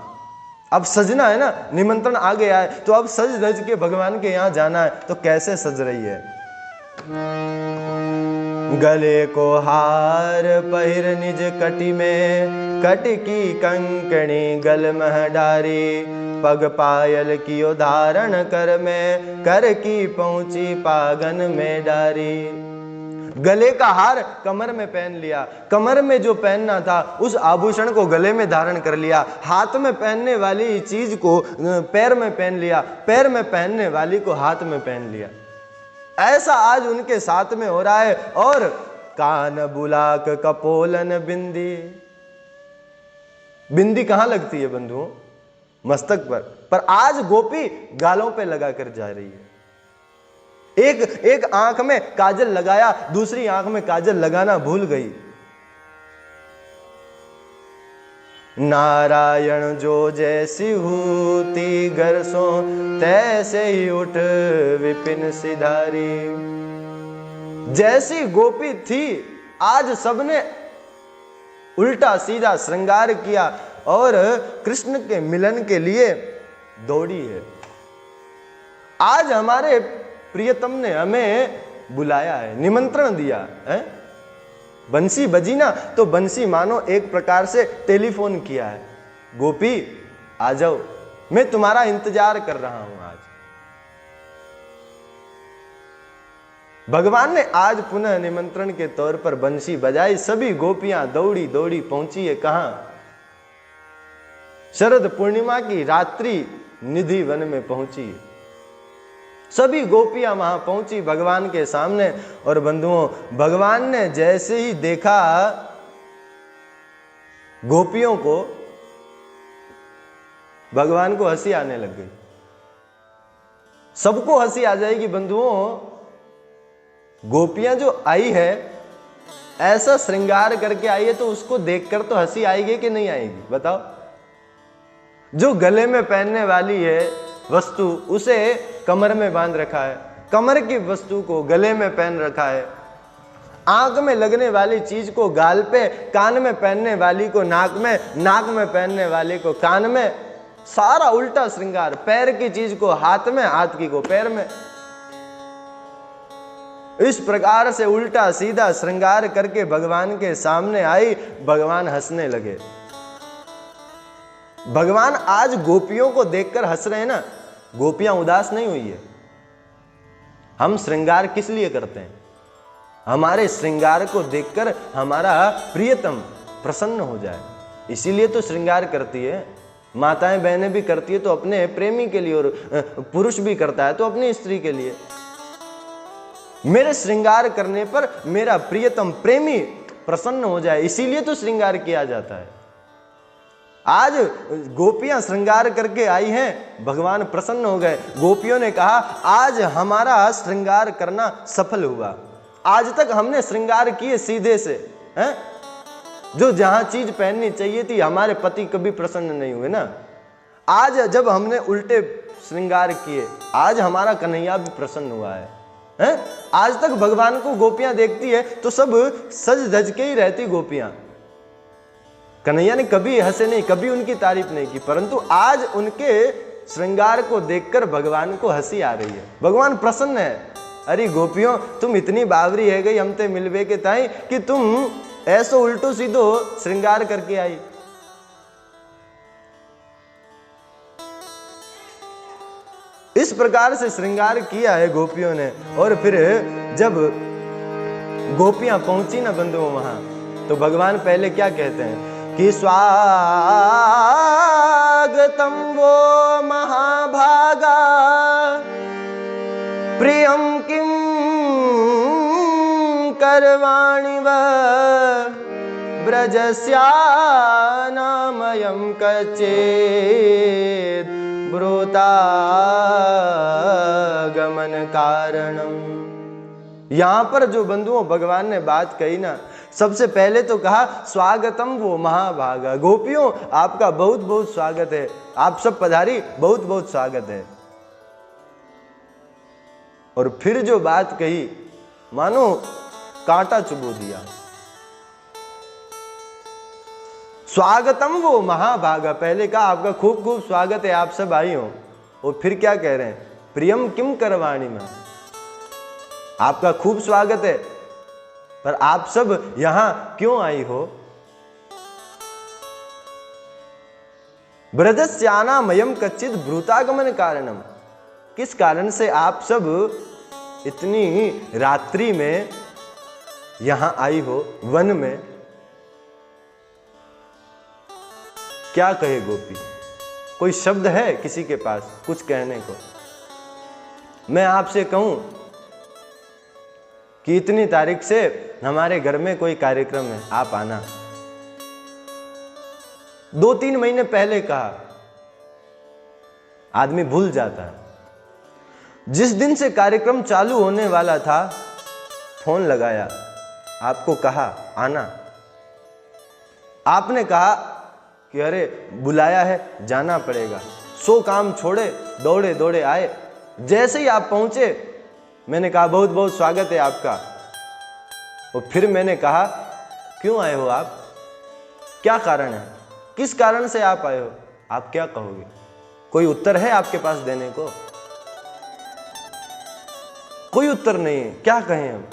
S1: अब सजना है ना, निमंत्रण आ गया है तो अब सज धज के भगवान के यहाँ जाना है, तो कैसे सज रही है। गले को हार पहिर निज कटी में, कटी की कंकणी गल मह डारी, पग पायल कियो धारण कर में, कर की पहुंची पागन में डारी। गले का हार कमर में पहन लिया, कमर में जो पहनना था उस आभूषण को गले में धारण कर लिया, हाथ में पहनने वाली चीज को पैर में पहन लिया, पैर में पहनने वाली को हाथ में पहन लिया। ऐसा आज उनके साथ में हो रहा है। और कान बुलाक कपोलन बिंदी, बिंदी कहां लगती है बंधुओं, मस्तक पर आज गोपी गालों पे लगा कर जा रही है। एक आंख में काजल लगाया, दूसरी आंख में काजल लगाना भूल गई। नारायण जो जैसी हूती गरसों, तैसे ही उठ विपिन सिधारी। जैसी गोपी थी आज सबने उल्टा सीधा श्रृंगार किया और कृष्ण के मिलन के लिए दौड़ी है। आज हमारे प्रियतम ने हमें बुलाया है, निमंत्रण दिया है। बंसी बजी ना तो बंसी मानो एक प्रकार से टेलीफोन किया है, गोपी आ जाओ, मैं तुम्हारा इंतजार कर रहा हूं। आज भगवान ने आज पुनः निमंत्रण के तौर पर बंसी बजाई, सभी गोपियां दौड़ी दौड़ी पहुंची है कहां, शरद पूर्णिमा की रात्रि निधि वन में पहुंची। सभी गोपियां वहां पहुंची भगवान के सामने। और बंधुओं, भगवान ने जैसे ही देखा गोपियों को, भगवान को हंसी आने लग गई। सबको हंसी आ जाएगी बंधुओं। गोपियां जो आई है, ऐसा श्रृंगार करके आई है, तो उसको देखकर तो हंसी आएगी कि नहीं आएगी बताओ। जो गले में पहनने वाली है वस्तु, उसे कमर में बांध रखा है, कमर की वस्तु को गले में पहन रखा है, आंख में लगने वाली चीज को गाल पे, कान में पहनने वाली को नाक में, नाक में पहनने वाली को कान में, सारा उल्टा श्रृंगार। पैर की चीज को हाथ में, हाथ की को पैर में। इस प्रकार से उल्टा सीधा श्रृंगार करके भगवान के सामने आई। भगवान हंसने लगे। भगवान आज गोपियों को देखकर हंस रहे हैं ना, गोपियां उदास नहीं हुई है। हम श्रृंगार किस लिए करते हैं? हमारे श्रृंगार को देखकर हमारा प्रियतम प्रसन्न हो जाए, इसीलिए तो श्रृंगार करती है। माताएं बहनें भी करती है तो अपने प्रेमी के लिए, और पुरुष भी करता है तो अपनी स्त्री के लिए। मेरे श्रृंगार करने पर मेरा प्रियतम प्रेमी प्रसन्न हो जाए, इसीलिए तो श्रृंगार किया जाता है। आज गोपियां श्रृंगार करके आई हैं, भगवान प्रसन्न हो गए। गोपियों ने कहा आज हमारा श्रृंगार करना सफल हुआ। आज तक हमने श्रृंगार किए सीधे से, हैं? जो जहां चीज पहननी चाहिए थी, हमारे पति कभी प्रसन्न नहीं हुए ना। आज जब हमने उल्टे श्रृंगार किए, आज हमारा कन्हैया भी प्रसन्न हुआ है, हैं? आज तक भगवान को गोपियां देखती है तो सब सज धज के ही रहती गोपियां। कन्हैया ने कभी हंसे नहीं, कभी उनकी तारीफ नहीं की, परंतु आज उनके श्रृंगार को देखकर भगवान को हंसी आ रही है। भगवान प्रसन्न है। अरे गोपियों, तुम इतनी बावरी है गई हमते मिलवे के ताई कि तुम ऐसो उल्टो सीधो श्रृंगार करके आई। इस प्रकार से श्रृंगार किया है गोपियों ने। और फिर जब गोपियां पहुंची ना बंधुओं वहां, तो भगवान पहले क्या कहते हैं कि स्वागतम वो महाभागा प्रियम किम करवाणि वह ब्रजस्यानामयं कच्चित् ब्रूतागमन कारणम। यहां पर जो बंधुओं भगवान ने बात कही ना, सबसे पहले तो कहा स्वागतम वो महाभागा। गोपियों आपका बहुत बहुत स्वागत है, आप सब पधारी, बहुत बहुत स्वागत है। और फिर जो बात कही मानो कांटा चुभो दिया। स्वागतम वो महाभागा, पहले कहा आपका खूब खूब स्वागत है, आप सब आई हो। और फिर क्या कह रहे हैं, प्रियम किम करवाणी में, आपका खूब स्वागत है, पर आप सब यहां क्यों आई हो। ब्रजस्यानामयं कच्चित् ब्रूतागमन कारणम, किस कारण से आप सब इतनी रात्रि में यहां आई हो, वन में। क्या कहे गोपी, कोई शब्द है किसी के पास कुछ कहने को। मैं आपसे कहूं कि इतनी तारीख से हमारे घर में कोई कार्यक्रम है, आप आना। 2-3 महीने पहले कहा, आदमी भूल जाता है। जिस दिन से कार्यक्रम चालू होने वाला था, फोन लगाया, आपको कहा आना। आपने कहा कि अरे बुलाया है, जाना पड़ेगा। 100 काम छोड़े दौड़े दौड़े आए। जैसे ही आप पहुंचे मैंने कहा बहुत बहुत स्वागत है आपका। और फिर मैंने कहा क्यों आए हो आप, क्या कारण है, किस कारण से आप आए हो, आप क्या कहोगे। कोई उत्तर है आपके पास देने को? कोई उत्तर नहीं है। क्या कहें हम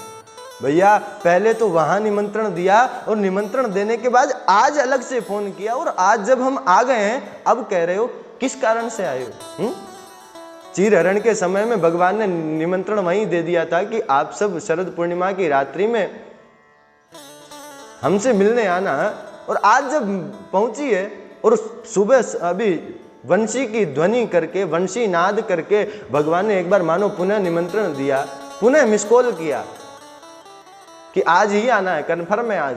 S1: भैया, पहले तो वहां निमंत्रण दिया और निमंत्रण देने के बाद आज अलग से फोन किया, और आज जब हम आ गए हैं अब कह रहे हो किस कारण से आए हो। चीरहरण के समय में भगवान ने निमंत्रण वहीं दे दिया था कि आप सब शरद पूर्णिमा की रात्रि में हमसे मिलने आना है। और आज जब पहुंची है और सुबह अभी वंशी की ध्वनि करके, वंशी नाद करके भगवान ने एक बार मानो पुनः निमंत्रण दिया, पुनः मिस कॉल किया कि आज ही आना है, कन्फर्म है आज।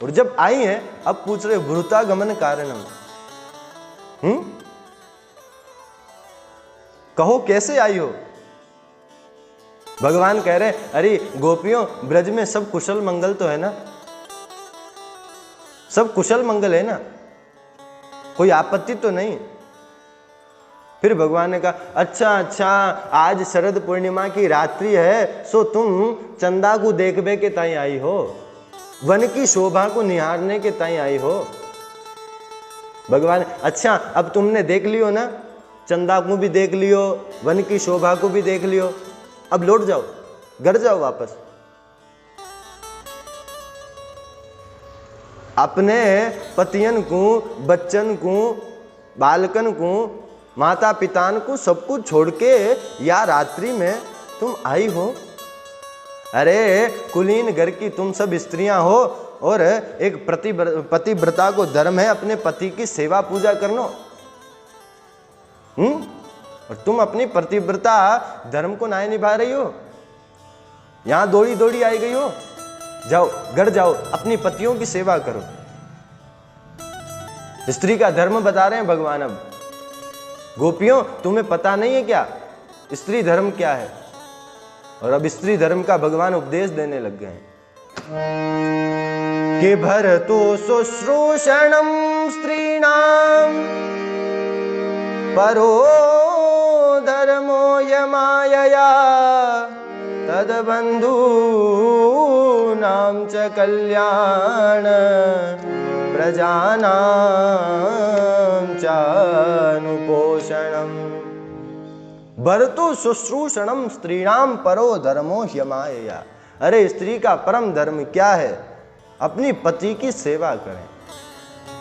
S1: और जब आई हैं अब पूछ रहे ब्रूतागमन कारणम। कहो कैसे आई हो। भगवान कह रहे अरे गोपियों, ब्रज में सब कुशल मंगल तो है ना, सब कुशल मंगल है ना, कोई आपत्ति तो नहीं। फिर भगवान ने कहा अच्छा आज शरद पूर्णिमा की रात्रि है, सो तुम चंदा को देखबे के ताई आई हो, वन की शोभा को निहारने के ताई आई हो। भगवान अच्छा अब तुमने देख लियो ना, चंदा को भी देख लियो, वन की शोभा को भी देख लियो, अब लौट जाओ, घर जाओ वापस। अपने पतियन को, बच्चन को, बालकन को, माता पितान को सब कुछ छोड़ के या रात्रि में तुम आई हो। अरे कुलीन घर की तुम सब स्त्रियां हो, और एक पतिव्रता को धर्म है अपने पति की सेवा पूजा करना। और तुम अपनी पतिव्रता धर्म को ना निभा रही हो, यहां दौड़ी दौड़ी आई गई हो। जाओ घर जाओ, अपनी पतियों की सेवा करो। स्त्री का धर्म बता रहे हैं भगवान। अब गोपियों तुम्हें पता नहीं है क्या स्त्री धर्म क्या है, और अब स्त्री धर्म का भगवान उपदेश देने लग गए हैं कि भरतो शुश्रूषणम स्त्रीणाम परो धर्मो यमायया तद्बन्धूनां च कल्याण प्रजानां चानुपोषणम्। भरतो शुश्रूषणम स्त्रीणाम परो धर्मो ह्यमायया। अरे स्त्री का परम धर्म क्या है, अपनी पति की सेवा करें,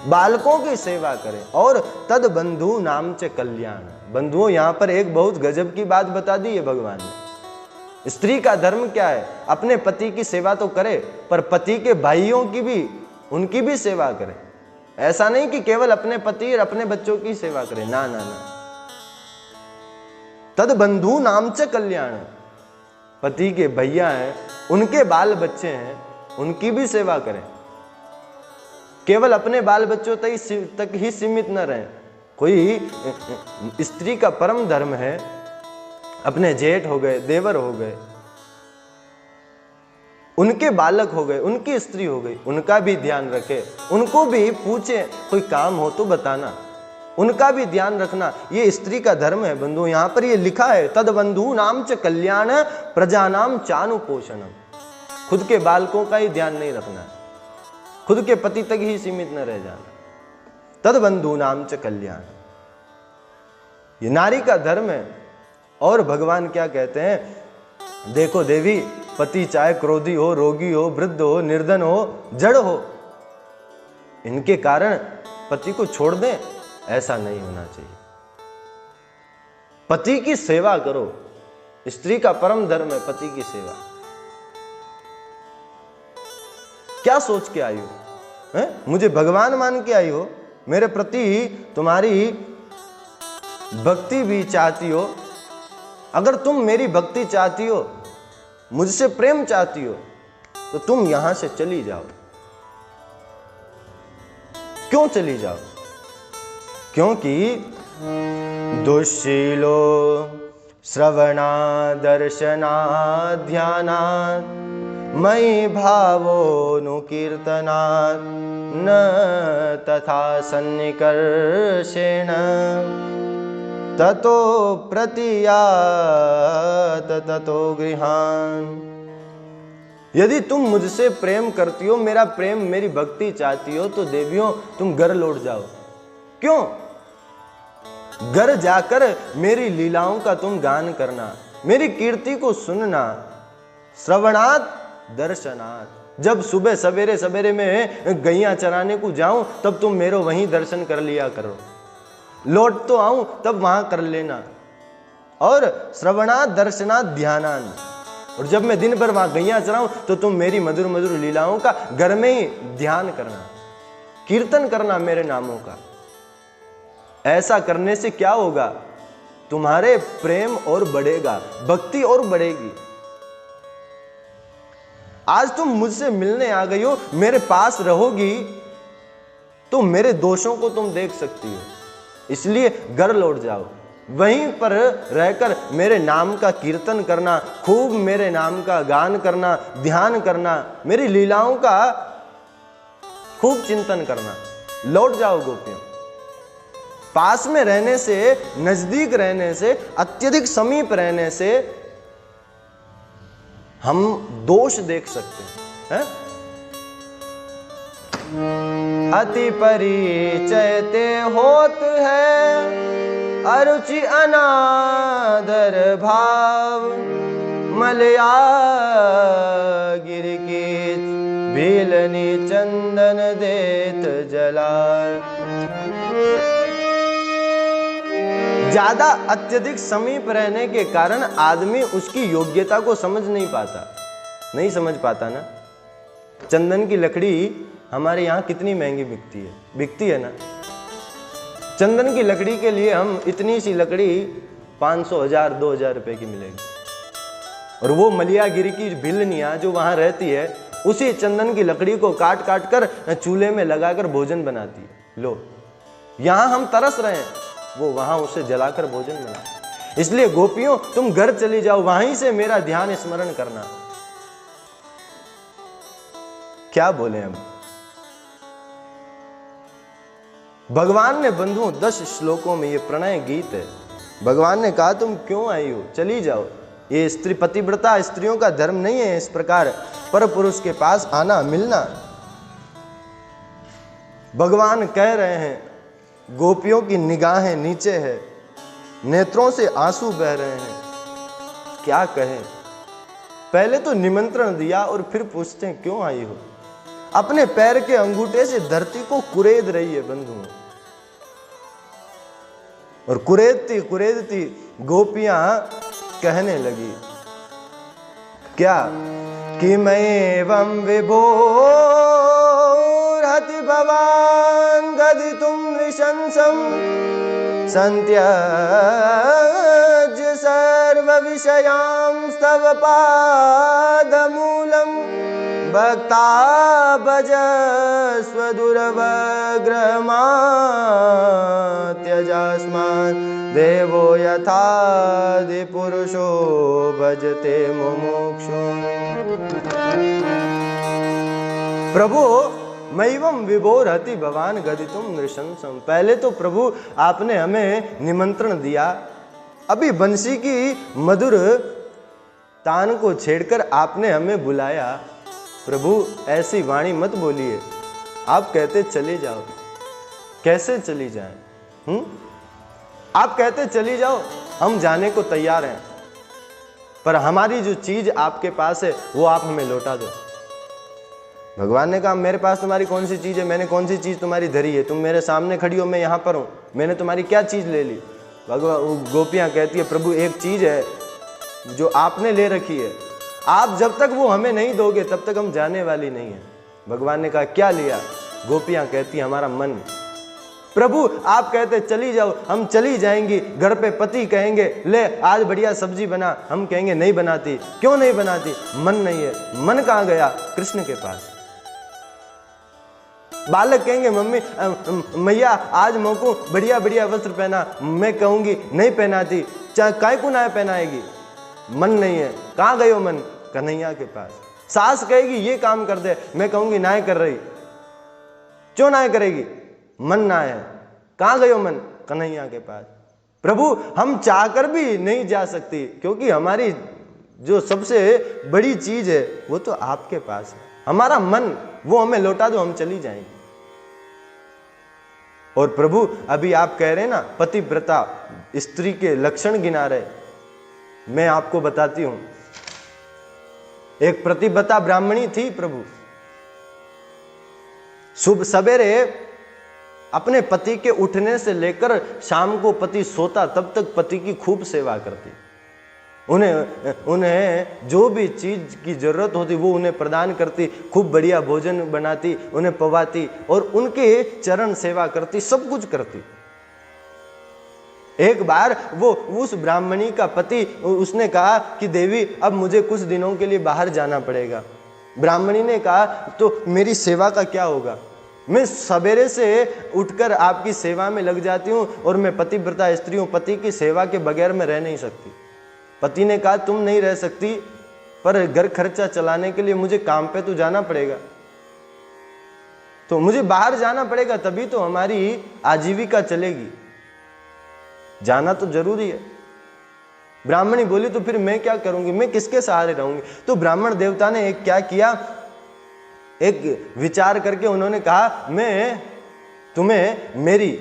S1: बालकों की सेवा करें, और तद बंधु नाम च कल्याण। बंधुओं यहां पर एक बहुत गजब की बात बता दी है भगवान ने। स्त्री का धर्म क्या है, अपने पति की सेवा तो करे, पर पति के भाइयों की भी, उनकी भी सेवा करे। ऐसा नहीं कि केवल अपने पति और अपने बच्चों की सेवा करे, ना ना ना। तद बंधु नाम च कल्याण, पति के भैया हैं, उनके बाल बच्चे हैं, उनकी भी सेवा करें। केवल अपने बाल बच्चों तक ही सीमित न रहें। कोई स्त्री का परम धर्म है, अपने जेठ हो गए, देवर हो गए, उनके बालक हो गए, उनकी स्त्री हो गई, उनका भी ध्यान रखे, उनको भी पूछे, कोई काम हो तो बताना, उनका भी ध्यान रखना। ये स्त्री का धर्म है बंधु। यहाँ पर ये लिखा है, तद बंधु नाम च कल्याण प्रजा नाम चानुपोषणम। खुद के बालकों का ही ध्यान नहीं रखना, खुद के पति तक ही सीमित न रह जाना। तद बंधु नाम च कल्याण, ये नारी का धर्म है। और भगवान क्या कहते हैं, देखो देवी, पति चाहे क्रोधी हो, रोगी हो, वृद्ध हो, निर्धन हो, जड़ हो, इनके कारण पति को छोड़ दें, ऐसा नहीं होना चाहिए। पति की सेवा करो, स्त्री का परम धर्म है पति की सेवा। क्या सोच के आई हो, है? मुझे भगवान मान के आई हो, मेरे प्रति तुम्हारी भक्ति भी चाहती हो। अगर तुम मेरी भक्ति चाहती हो, मुझसे प्रेम चाहती हो, तो तुम यहां से चली जाओ। क्यों चली जाओ? क्योंकि दुश्शीलो श्रवणा दर्शना ध्याना मयि भावोनुकीर्तना न तथा सन्निकर्षेण ततो प्रतियात ततो गृहान। यदि तुम मुझसे प्रेम करती हो, मेरा प्रेम, मेरी भक्ति चाहती हो, तो देवियों तुम घर लौट जाओ। क्यों? घर जाकर मेरी लीलाओं का तुम गान करना, मेरी कीर्ति को सुनना। श्रवणात् दर्शनात्, जब सुबह सवेरे सवेरे में गैया चराने को जाऊं, तब तुम मेरो वहीं दर्शन कर लिया करो। लौट तो आऊं तब वहां कर लेना। और श्रवणात् दर्शनात् ध्यानान्, और जब मैं दिन भर वहां गैया चराऊं, तो तुम मेरी मधुर मधुर लीलाओं का घर में ही ध्यान करना, कीर्तन करना मेरे नामों का। ऐसा करने से क्या होगा? तुम्हारे प्रेम और बढ़ेगा, भक्ति और बढ़ेगी। आज तुम मुझसे मिलने आ गई हो, मेरे पास रहोगी तो मेरे दोषों को तुम देख सकती हो। इसलिए घर लौट जाओ, वहीं पर रहकर मेरे नाम का कीर्तन करना, खूब मेरे नाम का गान करना, ध्यान करना, मेरी लीलाओं का खूब चिंतन करना। लौट जाओ गोपियों। पास में रहने से, नजदीक रहने से, अत्यधिक समीप रहने से हम दोष देख सकते हैं। अति परिचय ते होत है, अरुचि अनादर भाव, मलया गिर की भीलनी चंदन देत जलार। ज्यादा अत्यधिक समीप रहने के कारण आदमी उसकी योग्यता को समझ नहीं पाता ना। चंदन की लकड़ी हमारे यहाँ कितनी महंगी बिकती है ना। चंदन की लकड़ी के लिए हम इतनी सी लकड़ी 500, 1000, 2000 रुपए की मिलेगी, और वो मलियागिरी की भिलनियाँ जो वहाँ रहती है, उसी चंदन की लकड़ी को काट काट कर चूल्हे में लगाकर भोजन बनाती है। लो, यहाँ हम तरस रहे हैं, वो वहां उसे जलाकर भोजन बना। इसलिए गोपियों, तुम घर चली जाओ, वहीं से मेरा ध्यान स्मरण करना। क्या बोले हम? भगवान ने बंधुओं 10 श्लोकों में ये प्रणय गीत है। भगवान ने कहा तुम क्यों आई हो, चली जाओ। ये स्त्री पतिव्रता स्त्रियों का धर्म नहीं है इस प्रकार पर पुरुष के पास आना मिलना। भगवान कह रहे हैं, गोपियों की निगाहें नीचे है, नेत्रों से आंसू बह रहे हैं। क्या कहें? पहले तो निमंत्रण दिया और फिर पूछते हैं क्यों आई हो। अपने पैर के अंगूठे से धरती को कुरेद रही है बंधुओं, और कुरेदती कुरेदती गोपियां कहने लगी क्या कि मैं एवं विभोरति भवान गदितुं नृशंसं संत्यज्य सर्व विषयांस्तव पादमूलं भक्ता भजस्व दुर्वग्रहमात्यजास्मान् देवो यथादिपुरुषो भजते मुमुक्षुम्। प्रभु मैवम विभोरति भवान गदितुम नृशंसम। पहले तो प्रभु आपने हमें निमंत्रण दिया, अभी बंसी की मधुर तान को छेड़कर आपने हमें बुलाया। प्रभु ऐसी वाणी मत बोलिए, आप कहते चले जाओ, कैसे चली जाएं? आप कहते चली जाओ, हम जाने को तैयार हैं, पर हमारी जो चीज आपके पास है वो आप हमें लौटा दो। भगवान ने कहा मेरे पास तुम्हारी कौन सी चीज है, मैंने कौन सी चीज तुम्हारी धरी है? तुम मेरे सामने खड़ी हो, मैं यहाँ पर हूँ, मैंने तुम्हारी क्या चीज ले ली? भगवान गोपियाँ कहती है प्रभु एक चीज है जो आपने ले रखी है, आप जब तक वो हमें नहीं दोगे तब तक हम जाने वाली नहीं है। भगवान ने कहा क्या लिया? गोपियाँ कहती हमारा मन। प्रभु आप कहते चली जाओ, हम चली जाएंगी। घर पे पति कहेंगे ले आज बढ़िया सब्जी बना, हम कहेंगे नहीं बनाती। क्यों नहीं बनाती? मन नहीं है। मन कहाँ गया? कृष्ण के पास। बालक कहेंगे मम्मी मैया आज मोको बढ़िया बढ़िया वस्त्र पहना, मैं कहूंगी नहीं पहनाती, चाहे काय को ना पहनाएगी। मन नहीं है। कहाँ गयो मन? कन्हैया के पास। सास कहेगी ये काम कर दे, मैं कहूंगी ना कर रही। क्यों ना करेगी? मन ना है। कहाँ गयो मन? कन्हैया के पास। प्रभु हम चाहकर भी नहीं जा सकती, क्योंकि हमारी जो सबसे बड़ी चीज है वो तो आपके पास है। हमारा मन, वो हमें लौटा दो, हम चली जाएंगे। और प्रभु अभी आप कह रहे हैं ना पतिव्रता स्त्री के लक्षण गिना रहे, मैं आपको बताती हूं। एक पतिव्रता ब्राह्मणी थी प्रभु, सुबह सवेरे अपने पति के उठने से लेकर शाम को पति सोता तब तक पति की खूब सेवा करती। उन्हें जो भी चीज की जरूरत होती वो उन्हें प्रदान करती, खूब बढ़िया भोजन बनाती, उन्हें पवाती और उनके चरण सेवा करती, सब कुछ करती। एक बार वो उस ब्राह्मणी का पति, उसने कहा कि देवी अब मुझे कुछ दिनों के लिए बाहर जाना पड़ेगा। ब्राह्मणी ने कहा तो मेरी सेवा का क्या होगा? मैं सवेरे से उठकर आपकी सेवा में लग जाती हूँ और मैं पतिव्रता स्त्री हूँ, पति की सेवा के बगैर मैं रह नहीं सकती। पति ने कहा तुम नहीं रह सकती, पर घर खर्चा चलाने के लिए मुझे काम पे तो जाना पड़ेगा, तो मुझे बाहर जाना पड़ेगा, तभी तो हमारी आजीविका चलेगी, जाना तो जरूरी है। ब्राह्मणी बोली तो फिर मैं क्या करूंगी, मैं किसके सहारे रहूंगी? तो ब्राह्मण देवता ने एक क्या किया, एक विचार करके उन्होंने कहा मैं तुम्हें मेरी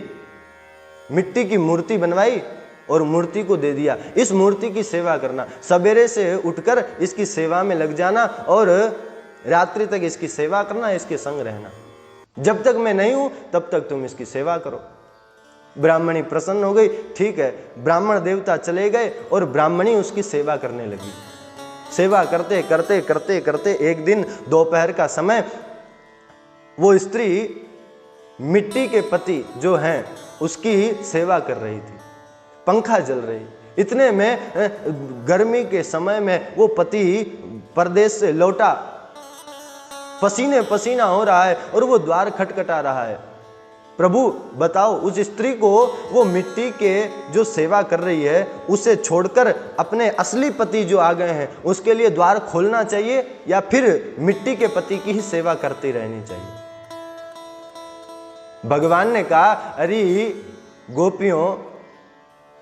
S1: मिट्टी की मूर्ति बनवाई और मूर्ति को दे दिया, इस मूर्ति की सेवा करना, सवेरे से उठकर इसकी सेवा में लग जाना और रात्रि तक इसकी सेवा करना, इसके संग रहना, जब तक मैं नहीं हूं तब तक तुम इसकी सेवा करो। ब्राह्मणी प्रसन्न हो गई। ठीक है, ब्राह्मण देवता चले गए और ब्राह्मणी उसकी सेवा करने लगी। सेवा करते करते करते करते एक दिन दोपहर का समय वो स्त्री मिट्टी के पति जो हैं उसकी सेवा कर रही थी, पंखा जल रही। इतने में गर्मी के समय में वो पति परदेश से लौटा, पसीने पसीना हो रहा है और वो द्वार खटखटा रहा है। प्रभु बताओ उस स्त्री को वो मिट्टी के जो सेवा कर रही है उसे छोड़कर अपने असली पति जो आ गए हैं उसके लिए द्वार खोलना चाहिए या फिर मिट्टी के पति की ही सेवा करती रहनी चाहिए? भगवान ने कहा अरे गोपियों,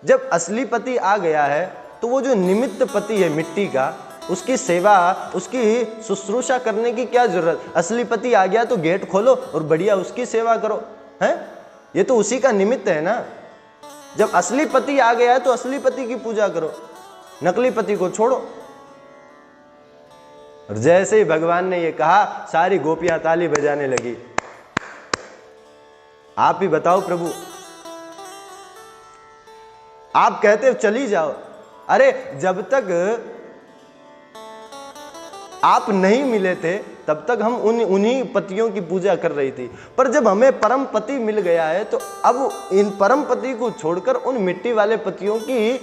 S1: जब असली पति आ गया है तो वो जो निमित्त पति है मिट्टी का, उसकी सेवा, उसकी शुश्रूषा करने की क्या जरूरत? असली पति आ गया तो गेट खोलो और बढ़िया उसकी सेवा करो, है? ये तो उसी का निमित्त है ना। जब असली पति आ गया है तो असली पति की पूजा करो, नकली पति को छोड़ो। और जैसे ही भगवान ने ये कहा सारी गोपियां ताली बजाने लगी। आप ही बताओ प्रभु, आप कहते हो चली जाओ, अरे जब तक आप नहीं मिले थे तब तक हम उन्हीं पतियों की पूजा कर रही थी, पर जब हमें परम पति मिल गया है तो अब इन परम पति को छोड़कर उन मिट्टी वाले पतियों की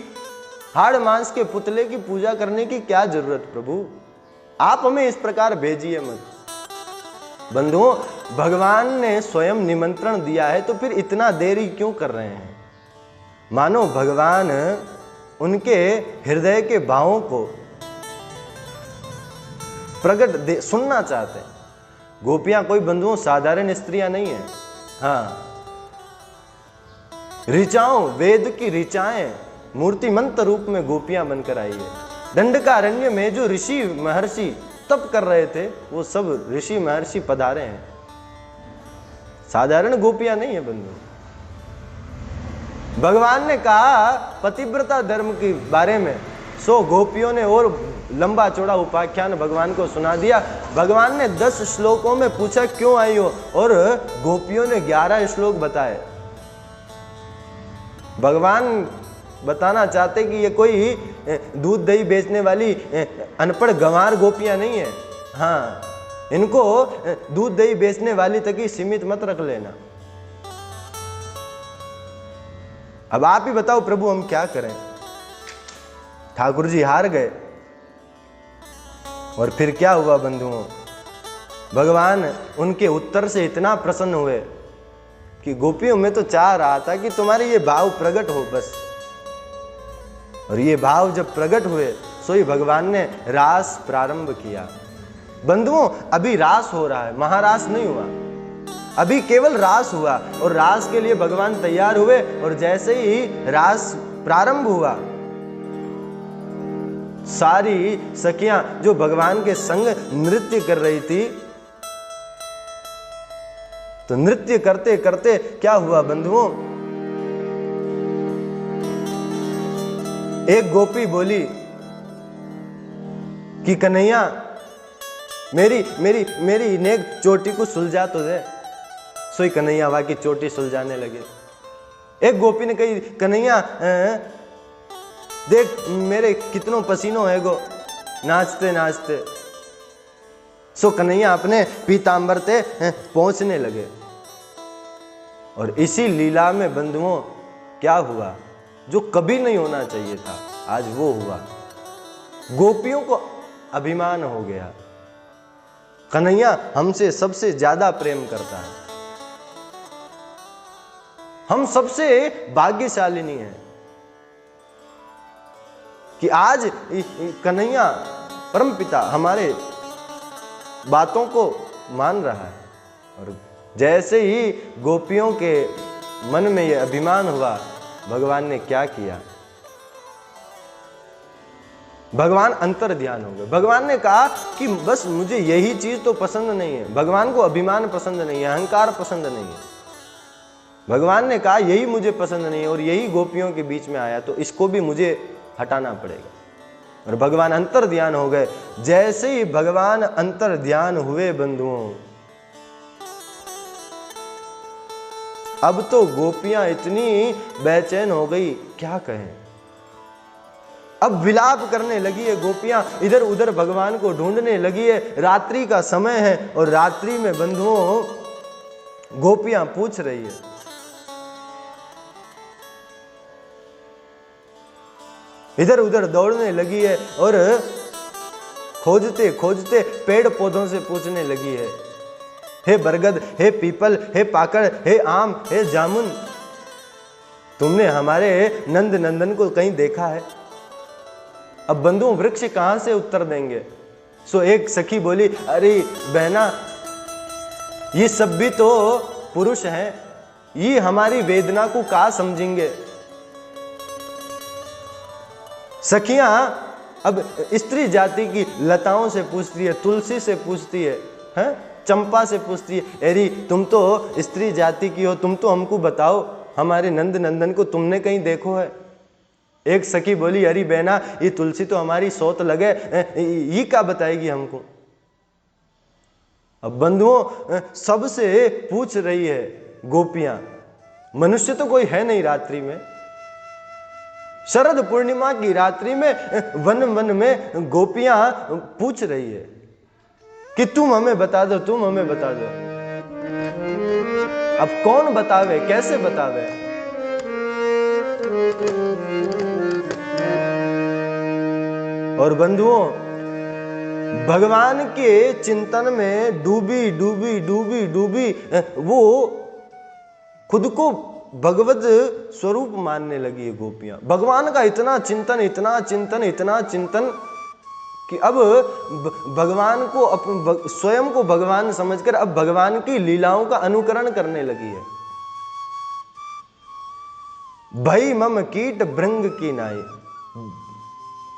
S1: हाड़ मांस के पुतले की पूजा करने की क्या जरूरत प्रभु, आप हमें इस प्रकार भेजिए मत। बंधुओं, भगवान ने स्वयं निमंत्रण दिया है तो फिर इतना देरी क्यों कर रहे हैं? मानो भगवान उनके हृदय के भावों को सुनना चाहते हैं। गोपियां कोई बंधुओं साधारण स्त्रियां नहीं है। हाँ, ऋचाओं, वेद की ऋचाएं मूर्तिमंत रूप में गोपियां बनकर आई है। दंडकारण्य में जो ऋषि महर्षि तप कर रहे थे, वो सब ऋषि महर्षि पधारे हैं, साधारण गोपियां नहीं है बंधु। भगवान ने कहा पतिव्रता धर्म के बारे में, सो गोपियों ने और लंबा चौड़ा उपाख्यान भगवान को सुना दिया। भगवान ने 10 श्लोकों में पूछा क्यों आई हो, और गोपियों ने 11 श्लोक बताए। भगवान बताना चाहते कि ये कोई दूध दही बेचने वाली अनपढ़ गंवार गोपियां नहीं है। हाँ, इनको दूध दही बेचने वाली तक ही सीमित मत रख लेना। अब आप ही बताओ प्रभु, हम क्या करें? ठाकुर जी हार गए। और फिर क्या हुआ बंधुओं? भगवान उनके उत्तर से इतना प्रसन्न हुए कि गोपियों में तो चाह रहा था कि तुम्हारे ये भाव प्रकट हो बस। और ये भाव जब प्रकट हुए, सो ही भगवान ने रास प्रारंभ किया। बंधुओं, अभी रास हो रहा है, महारास नहीं हुआ, अभी केवल रास हुआ। और रास के लिए भगवान तैयार हुए, और जैसे ही रास प्रारंभ हुआ, सारी सखियां जो भगवान के संग नृत्य कर रही थी, तो नृत्य करते करते क्या हुआ बंधुओं? एक गोपी बोली कि कन्हैया, मेरी मेरी मेरी नेक चोटी को सुलझा तो दे। सोई कन्हैया वहां की चोटी सुलझाने लगे। एक गोपी ने कही, कन्हैया देख मेरे कितनों पसीनों है गो नाचते नाचते। सो कन्हैया अपने पीतांबर ते पहुंचने लगे। और इसी लीला में बंधुओं क्या हुआ? जो कभी नहीं होना चाहिए था, आज वो हुआ। गोपियों को अभिमान हो गया, कन्हैया हमसे सबसे ज्यादा प्रेम करता है, हम सबसे भाग्यशालिनी हैं कि आज कन्हैया परमपिता हमारे बातों को मान रहा है। और जैसे ही गोपियों के मन में यह अभिमान हुआ, भगवान ने क्या किया? भगवान अंतर ध्यान हो गए। भगवान ने कहा कि बस मुझे यही चीज तो पसंद नहीं है। भगवान को अभिमान पसंद नहीं है, अहंकार पसंद नहीं है। भगवान ने कहा यही मुझे पसंद नहीं है, और यही गोपियों के बीच में आया, तो इसको भी मुझे हटाना पड़ेगा। और भगवान अंतर ध्यान हो गए। जैसे ही भगवान अंतर ध्यान हुए बंधुओं, अब तो गोपियां इतनी बेचैन हो गई, क्या कहें। अब विलाप करने लगी है गोपियां, इधर उधर भगवान को ढूंढने लगी है। रात्रि का समय है, और रात्रि में बंधुओं गोपियां पूछ रही है, इधर उधर दौड़ने लगी है, और खोजते खोजते पेड़ पौधों से पूछने लगी है, हे बरगद, हे पीपल, हे पाकड़, हे आम, हे जामुन, तुमने हमारे नंद नंदन को कहीं देखा है? अब बंधुओं वृक्ष कहां से उत्तर देंगे? सो एक सखी बोली, अरे बहना, ये सब भी तो पुरुष हैं, ये हमारी वेदना को कहाँ समझेंगे। सखियां अब स्त्री जाति की लताओं से पूछती है, तुलसी से पूछती है, चंपा से पूछती है, अरे तुम तो स्त्री जाति की हो, तुम तो हमको बताओ, हमारे नंद नंदन को तुमने कहीं देखो है? एक सखी बोली, अरे बहना, ये तुलसी तो हमारी सौत लगे, ये क्या बताएगी हमको। अब बंधुओं सबसे पूछ रही है गोपियां। मनुष्य तो कोई है नहीं रात्रि में, शरद पूर्णिमा की रात्रि में वन वन में गोपियां पूछ रही है कि तुम हमें बता दो, तुम हमें बता दो। अब कौन बतावे, कैसे बतावे? और बंधुओं, भगवान के चिंतन में डूबी डूबी डूबी डूबी वो खुद को भगवत स्वरूप मानने लगी है गोपियां। भगवान का इतना चिंतन, इतना चिंतन, इतना चिंतन कि अब भगवान को स्वयं को भगवान समझकर अब भगवान की लीलाओं का अनुकरण करने लगी है। भई मम कीट भृंग की नाई।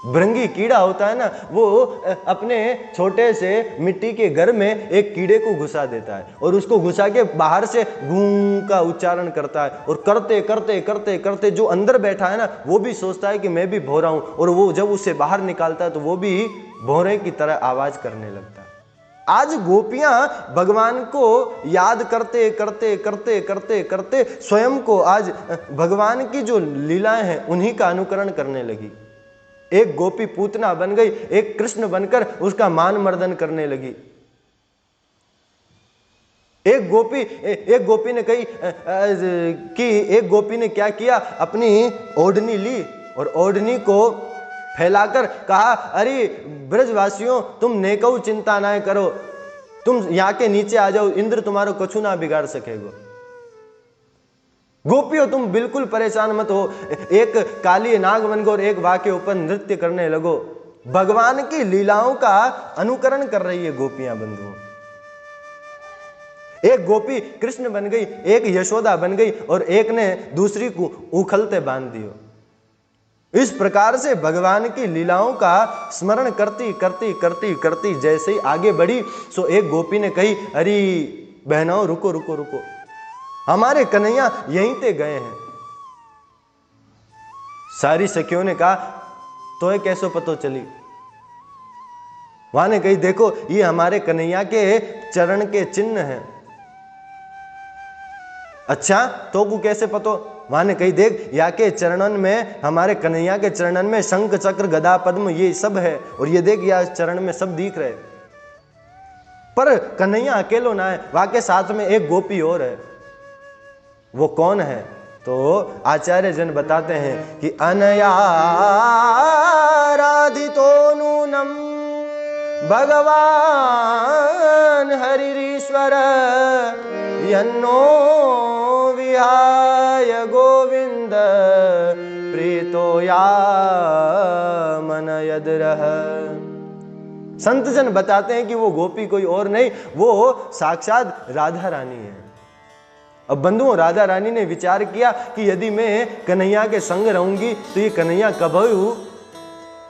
S1: भृंगी कीड़ा होता है ना, वो अपने छोटे से मिट्टी के घर में एक कीड़े को घुसा देता है और उसको घुसा के बाहर से गूं का उच्चारण करता है और करते करते करते करते जो अंदर बैठा है ना, वो भी सोचता है कि मैं भी भौरा हूं, और वो जब उसे बाहर निकालता है तो वो भी भौरे की तरह आवाज करने लगता है। आज गोपियां भगवान को याद करते करते करते करते करते स्वयं को आज भगवान की जो लीलाएं हैं उन्हीं का अनुकरण करने लगी। एक गोपी पूतना बन गई, एक कृष्ण बनकर उसका मान मर्दन करने लगी। एक गोपी ने कही कि एक गोपी ने क्या किया, अपनी ओढ़नी ली और ओढ़नी को फैलाकर कहा, अरे ब्रजवासियों, तुम नेकऊ चिंता ना करो, तुम यहाँ के नीचे आ जाओ, इंद्र तुम्हारो कछु ना बिगाड़ सकेगो। गोपियों, तुम बिल्कुल परेशान मत हो। एक काली नाग बन गो और एक वाह के ऊपर नृत्य करने लगो। भगवान की लीलाओं का अनुकरण कर रही है गोपियां बंधुओं। एक गोपी कृष्ण बन गई, एक यशोदा बन गई और एक ने दूसरी को उखलते बांध दियो। इस प्रकार से भगवान की लीलाओं का स्मरण करती करती करती करती जैसे ही आगे बढ़ी, सो एक गोपी ने कही, अरे बहनों, रुको रुको रुको, हमारे कन्हैया यहीं ते गए हैं। सारी सखियों ने कहा, तो ये कैसे पतो चली? वहां ने कही, देखो ये हमारे कन्हैया के चरण के चिन्ह हैं। अच्छा, तो को कैसे पतो? वहां ने कही, देख या के चरणन में, हमारे कन्हैया के चरणन में शंख चक्र गदा पद्म ये सब है, और ये देख या चरण में सब दिख रहे। पर कन्हैया अकेलो ना है, वहां के साथ में एक गोपी और है। वो कौन है? तो आचार्य जन बताते हैं कि अनया राधितो नूनम भगवान हरिरीश्वर यन्नो विहाय गोविंद प्रीतो या मन यद्रह। संत जन बताते हैं कि वो गोपी कोई और नहीं, वो साक्षात राधा रानी है। अब बंधुओं, राधा रानी ने विचार किया कि यदि मैं कन्हैया के संग रहूंगी तो ये कन्हैया कभू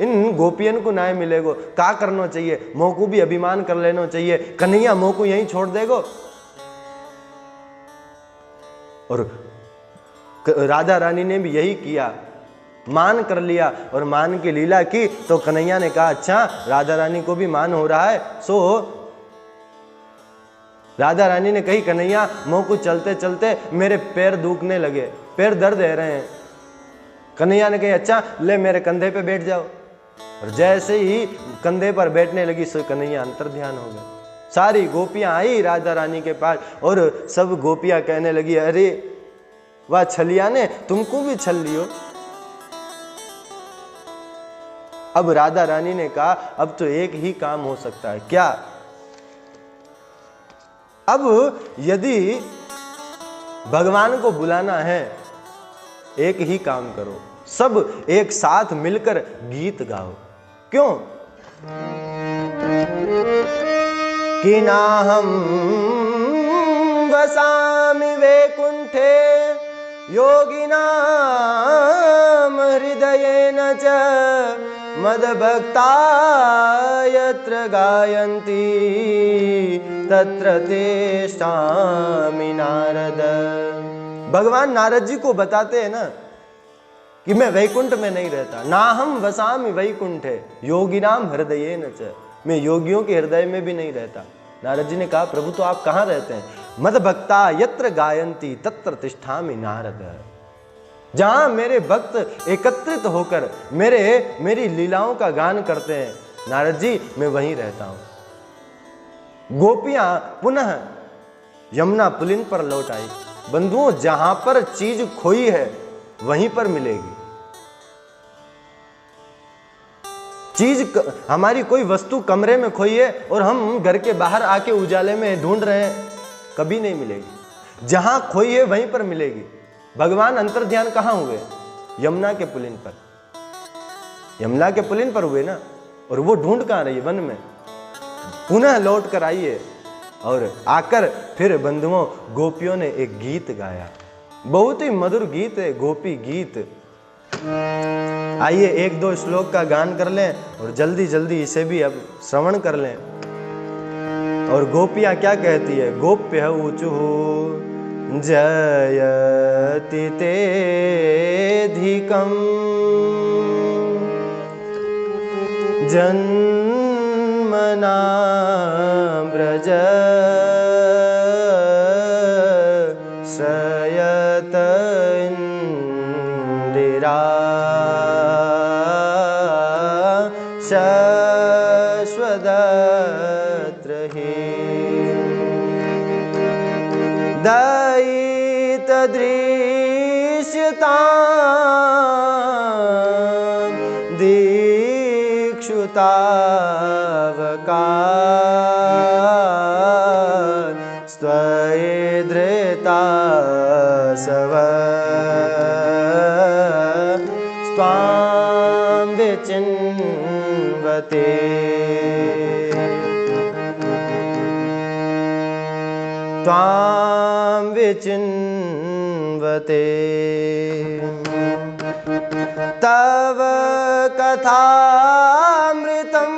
S1: इन गोपियन को ना मिलेगो। क्या करना चाहिए? मोको भी अभिमान कर लेना चाहिए, कन्हैया मोको यहीं छोड़ देगो। और राधा रानी ने भी यही किया, मान कर लिया और मान की लीला की। तो कन्हैया ने कहा, अच्छा राधा रानी को भी मान हो रहा है। सो राधा रानी ने कही, कन्हैया मोह को चलते चलते मेरे पैर दुखने लगे, पैर दर्द दे रहे हैं। कन्हैया ने कही, अच्छा ले मेरे कंधे पे बैठ जाओ। और जैसे ही कंधे पर बैठने लगी, सो कन्हैया अंतर ध्यान हो गए। सारी गोपियां आई राधा रानी के पास और सब गोपियां कहने लगी, अरे वाह छलिया ने, तुमको भी छल लियो। अब राधा रानी ने कहा, अब तो एक ही काम हो सकता है। क्या? अब यदि भगवान को बुलाना है, एक ही काम करो, सब एक साथ मिलकर गीत गाओ। क्यों? कि नाहं वसामि वैकुंठे योगिनां हृदयेन च मद्भक्ता यत्र गायन्ति तत्र तेषामि नारद। भगवान नारद जी को बताते हैं ना कि मैं वैकुंठ में नहीं रहता। नाहं वसामि वैकुंठे योगिनां हृदयेन च, मैं योगियों के हृदय में भी नहीं रहता। नारद जी ने कहा, प्रभु तो आप कहाँ रहते हैं? मद्भक्ता यत्र गायन्ति तत्र तिष्ठामि नारद। जहां मेरे भक्त एकत्रित होकर मेरी लीलाओं का गान करते हैं, नारद जी मैं वहीं रहता हूं। गोपियां पुनः यमुना पुलिन पर लौट आई। बंधुओं, जहां पर चीज खोई है वहीं पर मिलेगी। हमारी कोई वस्तु कमरे में खोई है और हम घर के बाहर आके उजाले में ढूंढ रहे हैं, कभी नहीं मिलेगी। जहां खोई है वहीं पर मिलेगी। भगवान अंतर्ध्यान कहाँ हुए? यमुना के पुलिन पर, यमुना के पुलिन पर हुए ना। और वो ढूंढ कहाँ रही है? वन में। पुनः लौट कर आइए। और आकर फिर बंधुओं गोपियों ने एक गीत गाया, बहुत ही मधुर गीत है, गोपी गीत। आइए एक दो श्लोक का गान कर लें और जल्दी जल्दी इसे भी अब श्रवण कर लें। और गोपियां क्या कहती है? गोप्य ऊचु जयति तेधिकम् जन्मना ब्रज श्रयत इंदिरा शश्वदत्रहि दयितदृश्यता दीक्षुतावका स्वयधृता सव स्वां विचिन्वते त्वां विचिन्वते तव कथामृतं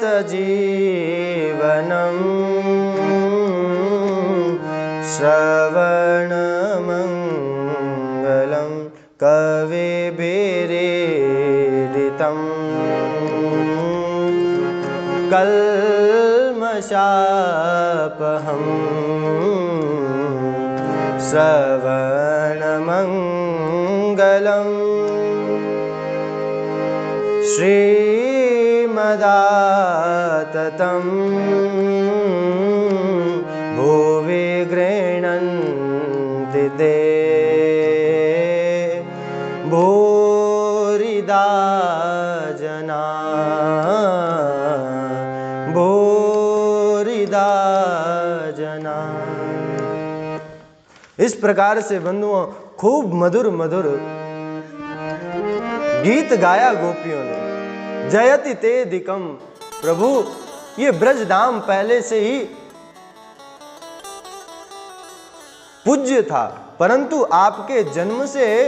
S1: तप्तजीवनं श्रवणमङ्गलं कविभिरीडितम् कल्मषापहम् श्रवणमङ्गलम् श्रीमदाततं भुवि गृह्णन्ति ते भूरिदा जना भूरिदा जना। इस प्रकार से बंधुओं खूब मधुर मधुर गीत गाया गोपियों ने। जयति तेधिकम, प्रभु ये ब्रज धाम पहले से ही पूज्य था, परंतु आपके जन्म से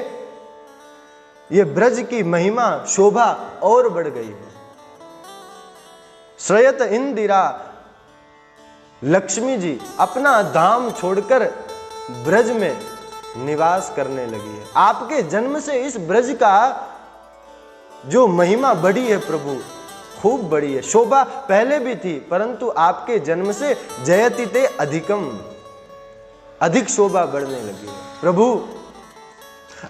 S1: ये ब्रज की महिमा शोभा और बढ़ गई है। श्रयत इंदिरा, लक्ष्मी जी अपना धाम छोड़कर ब्रज में निवास करने लगी है। आपके जन्म से इस ब्रज का जो महिमा बढ़ी है प्रभु, खूब बढ़ी है। शोभा पहले भी थी, परंतु आपके जन्म से जयति ते अधिकम, अधिक शोभा बढ़ने लगी है। प्रभु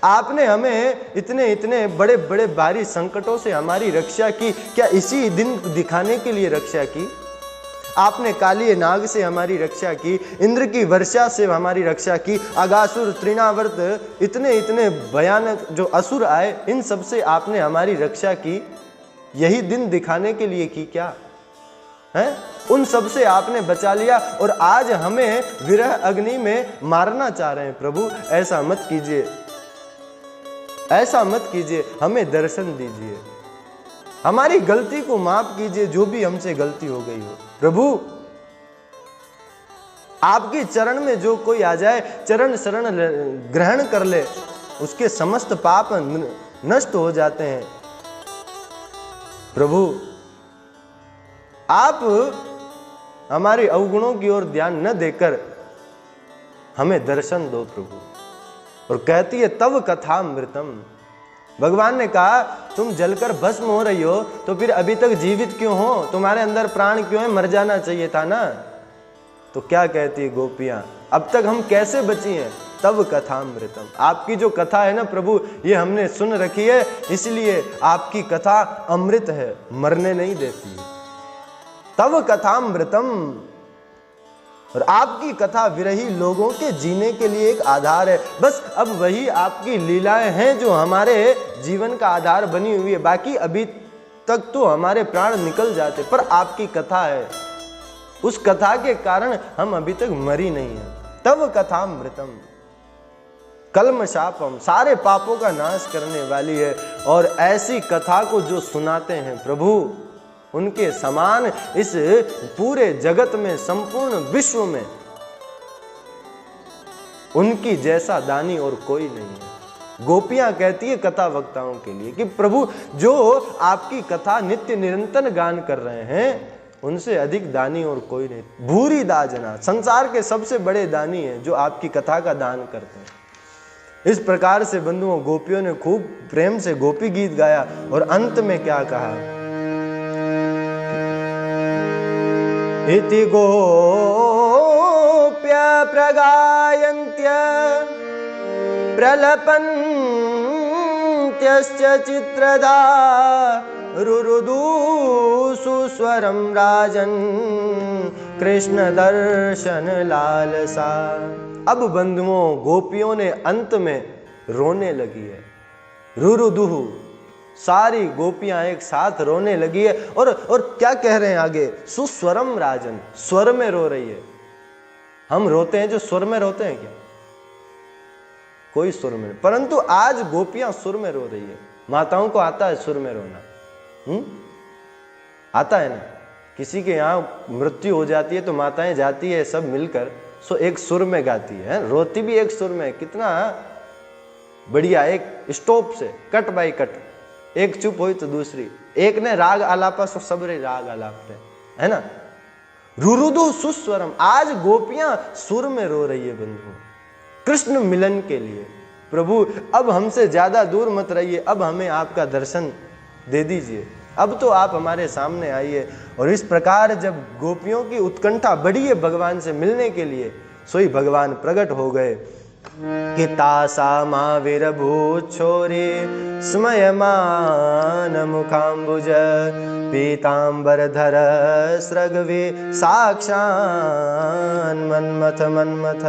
S1: आपने हमें इतने इतने बड़े बड़े भारी संकटों से हमारी रक्षा की, क्या इसी दिन दिखाने के लिए रक्षा की? आपने काली नाग से हमारी रक्षा की, इंद्र की वर्षा से हमारी रक्षा की, अगासुर तृणावर्त इतने इतने भयानक जो असुर आए, इन सब से आपने हमारी रक्षा की। यही दिन दिखाने के लिए की क्या है? उन सब से आपने बचा लिया और आज हमें विरह अग्नि में मारना चाह रहे हैं। प्रभु ऐसा मत कीजिए, ऐसा मत कीजिए, हमें दर्शन दीजिए, हमारी गलती को माफ कीजिए, जो भी हमसे गलती हो गई हो। प्रभु आपके चरण में जो कोई आ जाए, चरण शरण ग्रहण कर ले, उसके समस्त पाप नष्ट हो जाते हैं। प्रभु आप हमारे अवगुणों की ओर ध्यान न देकर हमें दर्शन दो प्रभु। और कहती है तव कथामृतम, भगवान ने कहा तुम जलकर भस्म हो रही हो तो फिर अभी तक जीवित क्यों हो? तुम्हारे अंदर प्राण क्यों है? मर जाना चाहिए था ना। तो क्या कहती है गोपियां, अब तक हम कैसे बची हैं? तव कथामृतम, आपकी जो कथा है ना प्रभु, ये हमने सुन रखी है, इसलिए आपकी कथा अमृत है, मरने नहीं देती है। तव कथामृतम, और आपकी कथा विरही लोगों के जीने के लिए एक आधार है। बस अब वही आपकी लीलाएं हैं जो हमारे जीवन का आधार बनी हुई है। बाकी अभी तक तो हमारे प्राण निकल जाते, पर आपकी कथा है, उस कथा के कारण हम अभी तक मरी नहीं है। तव कथामृतम कल्मशापम, सारे पापों का नाश करने वाली है। और ऐसी कथा को जो सुनाते हैं प्रभु, उनके समान इस पूरे जगत में, संपूर्ण विश्व में उनकी जैसा दानी और कोई नहीं है। गोपियां कहती है कथा वक्ताओं के लिए कि प्रभु जो आपकी कथा नित्य निरंतर गान कर रहे हैं, उनसे अधिक दानी और कोई नहीं। भूरी दाजना, संसार के सबसे बड़े दानी हैं जो आपकी कथा का दान करते हैं। इस प्रकार से बंधुओं, गोपियों ने खूब प्रेम से गोपी गीत गाया और अंत में क्या कहा, इति गोप्य प्रगायन्त्य प्रलपन्त्यश्च चित्रदा रुरुदु सुस्वरं राजन् कृष्ण दर्शन लालसा। अब बंधुओं, गोपियों ने अंत में रोने लगी है। रुरुदुहु, सारी गोपियां एक साथ रोने लगी है। और क्या कह रहे हैं आगे, सुस्वरम राजन, स्वर में रो रही है। हम रोते हैं जो स्वर में रोते हैं क्या? कोई सुर में नहीं, परंतु आज गोपियां सुर में रो रही है। माताओं को आता है सुर में रोना, आता है ना? किसी के यहाँ मृत्यु हो जाती है तो माताएं जाती है सब मिलकर, सो एक सुर में गाती है, रोती भी एक सुर में। कितना बढ़िया, एक स्टॉप से कट बाई कट, एक चुप हुई तो दूसरी, एक ने राग आलापा सो सबरे राग आलापते, है ना? रुरुदु सुस्वरम, आज गोपियां सुर में रो रही है बंधु, कृष्ण मिलन के लिए। प्रभु अब हमसे ज्यादा दूर मत रहिए, अब हमें आपका दर्शन दे दीजिए, अब तो आप हमारे सामने आइए। और इस प्रकार जब गोपियों की उत्कंठा बढ़ी है भगवान से मिलने के लिए, सोई भगवान प्रकट हो गए कि तासा माविरभूत छोरे स्मयमान मुखाम्बुज पीतांबरधर स्रगवे साक्षान मन्मथ मन्मथ।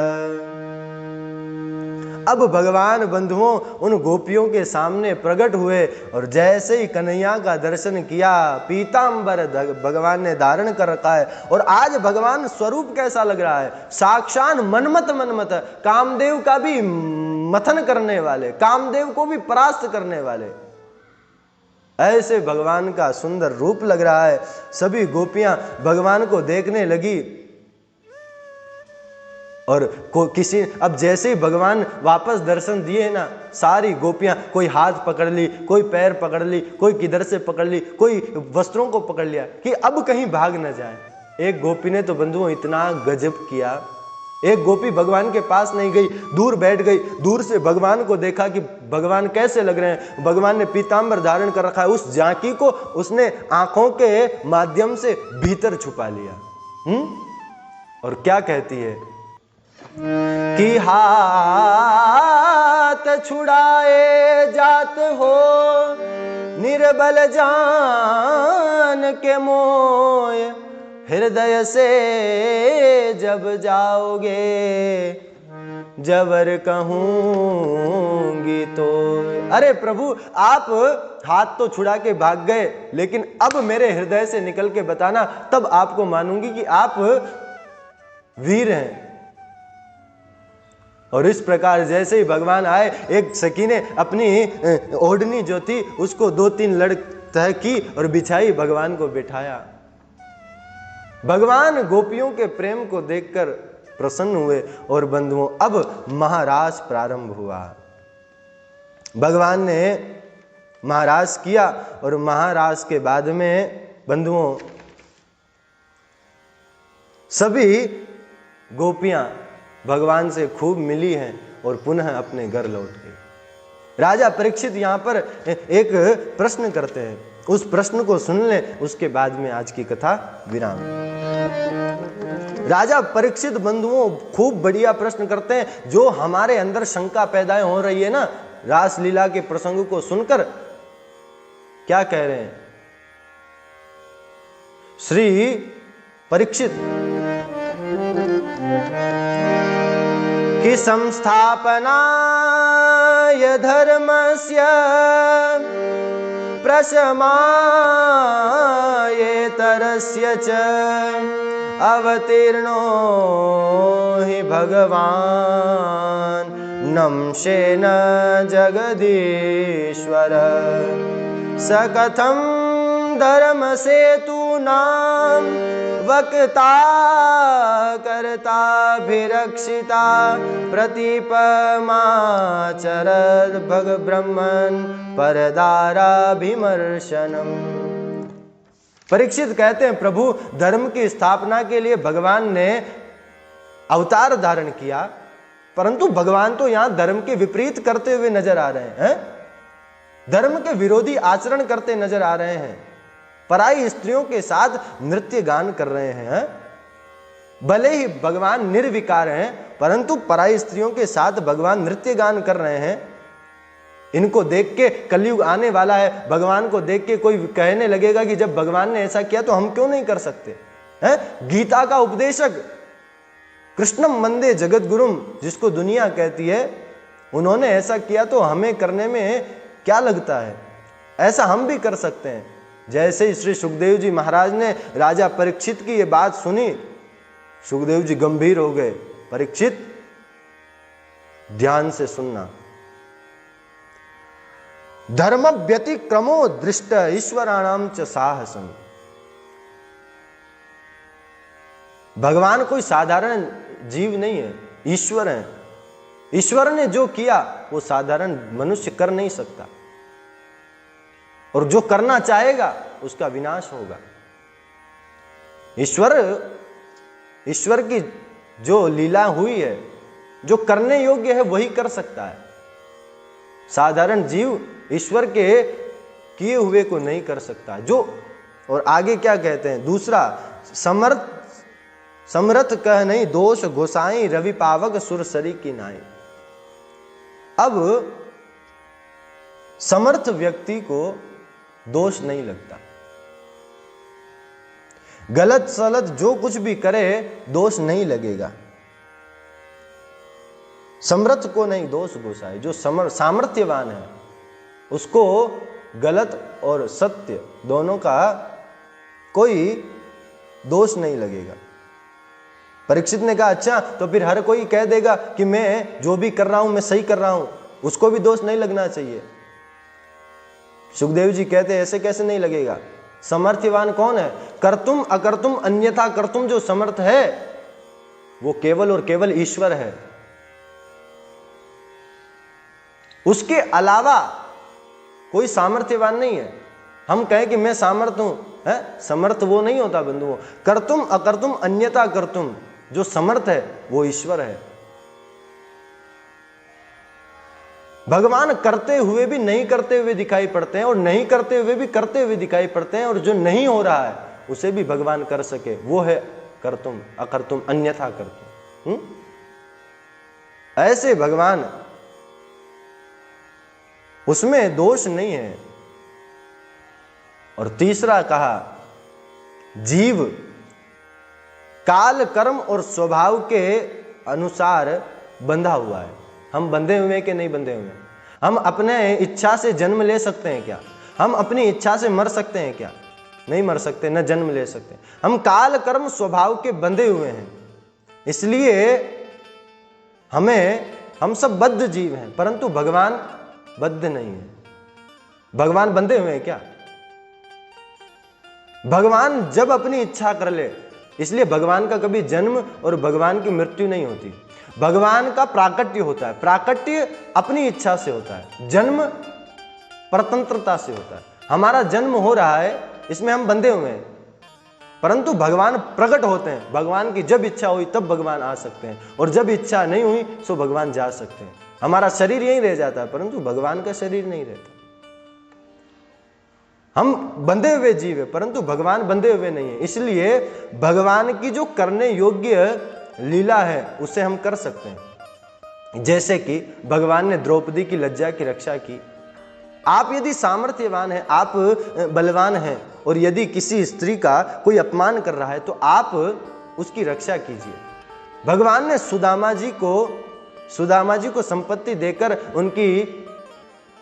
S1: अब भगवान बंधुओं उन गोपियों के सामने प्रकट हुए और जैसे ही कन्हैया का दर्शन किया, पीतांबर भगवान ने धारण कर रखा है। और आज भगवान स्वरूप कैसा लग रहा है, साक्षात मन्मथ मन्मथ, कामदेव का भी मथन करने वाले, कामदेव को भी परास्त करने वाले, ऐसे भगवान का सुंदर रूप लग रहा है। सभी गोपियां भगवान को देखने लगी और किसी, अब जैसे ही भगवान वापस दर्शन दिए ना, सारी गोपियां कोई हाथ पकड़ ली, कोई पैर पकड़ ली, कोई किधर से पकड़ ली, कोई वस्त्रों को पकड़ लिया कि अब कहीं भाग न जाए। एक गोपी ने तो बंधुओं इतना गजब किया, एक गोपी भगवान के पास नहीं गई, दूर बैठ गई, दूर से भगवान को देखा कि भगवान कैसे लग रहे हैं। भगवान ने पीतांबर धारण कर रखा है, उस झांकी को उसने आंखों के माध्यम से भीतर छुपा लिया। और क्या कहती है कि हाथ छुड़ाए जात हो निर्बल जान के मोय, हृदय से जब जाओगे जबर कहूंगी तो। अरे प्रभु, आप हाथ तो छुड़ा के भाग गए, लेकिन अब मेरे हृदय से निकल के बताना, तब आपको मानूंगी कि आप वीर हैं। और इस प्रकार जैसे ही भगवान आए, एक सखी ने अपनी ओढ़नी जो थी उसको 2-3 लड़ तय की और बिछाई, भगवान को बिठाया। भगवान गोपियों के प्रेम को देखकर प्रसन्न हुए। और बंधुओं अब महारास प्रारंभ हुआ। भगवान ने महारास किया और महारास के बाद में बंधुओं सभी गोपियां भगवान से खूब मिली हैं और पुनः अपने घर लौट गई। राजा परीक्षित यहाँ पर एक प्रश्न करते हैं, उस प्रश्न को सुन लें, उसके बाद में आज की कथा विराम। राजा परीक्षित बंधुओं खूब बढ़िया प्रश्न करते हैं, जो हमारे अंदर शंका पैदा हो रही है ना, रास लीला के प्रसंग को सुनकर। क्या कह रहे हैं? श्री परीक्षित, कि संस्थापनाय धर्मस्य प्रशमायेतरस्य च अवतीर्णो हि भगवान् नंशेन जगदीश्वर स कथं धर्मसेतूनां वक्ता कर्ताभिरक्षिता प्रतीपमाचरद् भगब्रह्मन् परदाराभिमर्शनम्। परीक्षित कहते हैं, प्रभु धर्म की स्थापना के लिए भगवान ने अवतार धारण किया, परंतु भगवान तो यहां धर्म के विपरीत करते हुए नजर आ रहे हैं, धर्म के विरोधी आचरण करते नजर आ रहे हैं, पराई स्त्रियों के साथ नृत्य गान कर रहे हैं। भले ही भगवान निर्विकार हैं, परंतु पराई स्त्रियों के साथ भगवान नृत्य गान कर रहे हैं। इनको देख के कलयुग आने वाला है, भगवान को देख के कोई कहने लगेगा कि जब भगवान ने ऐसा किया तो हम क्यों नहीं कर सकते हैं। गीता का उपदेशक कृष्णम वंदे जगद्गुरुम जिसको दुनिया कहती है, उन्होंने ऐसा किया तो हमें करने में क्या लगता है, ऐसा हम भी कर सकते हैं। जैसे ही श्री सुखदेव जी महाराज ने राजा परीक्षित की ये बात सुनी, सुखदेव जी गंभीर हो गए। परीक्षित, ध्यान से सुनना। धर्म व्यतिक्रमो दृष्ट ईश्वराणाम च साहसम। भगवान कोई साधारण जीव नहीं है, ईश्वर है। ईश्वर ने जो किया वो साधारण मनुष्य कर नहीं सकता, और जो करना चाहेगा उसका विनाश होगा। ईश्वर की जो लीला हुई है, जो करने योग्य है वही कर सकता है। साधारण जीव ईश्वर के किए हुए को नहीं कर सकता। जो और आगे क्या कहते हैं, दूसरा, समर्थ कह नहीं दोष गोसाई रवि पावक सुरसरी की नाई। अब समर्थ व्यक्ति को दोष नहीं लगता, गलत सलत जो कुछ भी करे दोष नहीं लगेगा। समर्थ को नहीं दोष गोसाई, जो सामर्थ्यवान है उसको गलत और सत्य दोनों का कोई दोष नहीं लगेगा। परीक्षित ने कहा, अच्छा तो फिर हर कोई कह देगा कि मैं जो भी कर रहा हूं मैं सही कर रहा हूं, उसको भी दोष नहीं लगना चाहिए। सुखदेव जी कहते हैं, ऐसे कैसे नहीं लगेगा। समर्थ्यवान कौन है? कर्तुम अकर्तुम अन्यथा कर्तुम जो समर्थ है वो केवल और केवल ईश्वर है। उसके अलावा कोई सामर्थ्यवान नहीं है। हम कहें कि मैं सामर्थ हूं, है समर्थ वो नहीं होता बंधुओं। कर्तुम अकर्तुम अन्यथा कर्तुम, जो समर्थ है वो ईश्वर है। भगवान करते हुए भी नहीं करते हुए दिखाई पड़ते हैं, और नहीं करते हुए भी करते हुए दिखाई पड़ते हैं, और जो नहीं हो रहा है उसे भी भगवान कर सके, वो है कर्तुम अकर्तुम अन्यथा कर्तुम। ऐसे भगवान, उसमें दोष नहीं है। और तीसरा कहा, जीव काल कर्म और स्वभाव के अनुसार बंधा हुआ है। हम बंधे हुए कि नहीं बंधे हुए? हम अपने इच्छा से जन्म ले सकते हैं क्या? हम अपनी इच्छा से मर सकते हैं क्या? नहीं मर सकते, न जन्म ले सकते। हम काल कर्म स्वभाव के बंधे हुए हैं, इसलिए हम सब बद्ध जीव हैं, परंतु भगवान बद्ध नहीं है। भगवान बंधे हुए हैं क्या? भगवान जब अपनी इच्छा कर ले, इसलिए भगवान का कभी जन्म और भगवान की मृत्यु नहीं होती। भगवान का प्राकट्य होता है, प्राकट्य अपनी इच्छा से होता है, जन्म परतंत्रता से होता है। हमारा जन्म हो रहा है, इसमें हम बंधे हुए हैं, परंतु भगवान प्रकट होते हैं। भगवान की जब इच्छा हुई तब भगवान आ सकते हैं, और जब इच्छा नहीं हुई तो भगवान जा सकते हैं। हमारा शरीर यहीं रह जाता है, परंतु भगवान का शरीर नहीं रहता। हम बंधे हुए जीव है, परंतु भगवान बंधे हुए नहीं है। इसलिए भगवान की जो करने योग्य लीला है उसे हम कर सकते हैं। जैसे कि भगवान ने द्रौपदी की लज्जा की रक्षा की। आप यदि सामर्थ्यवान हैं, आप बलवान हैं, और यदि किसी स्त्री का कोई अपमान कर रहा है तो आप उसकी रक्षा कीजिए। भगवान ने सुदामा जी को संपत्ति देकर उनकी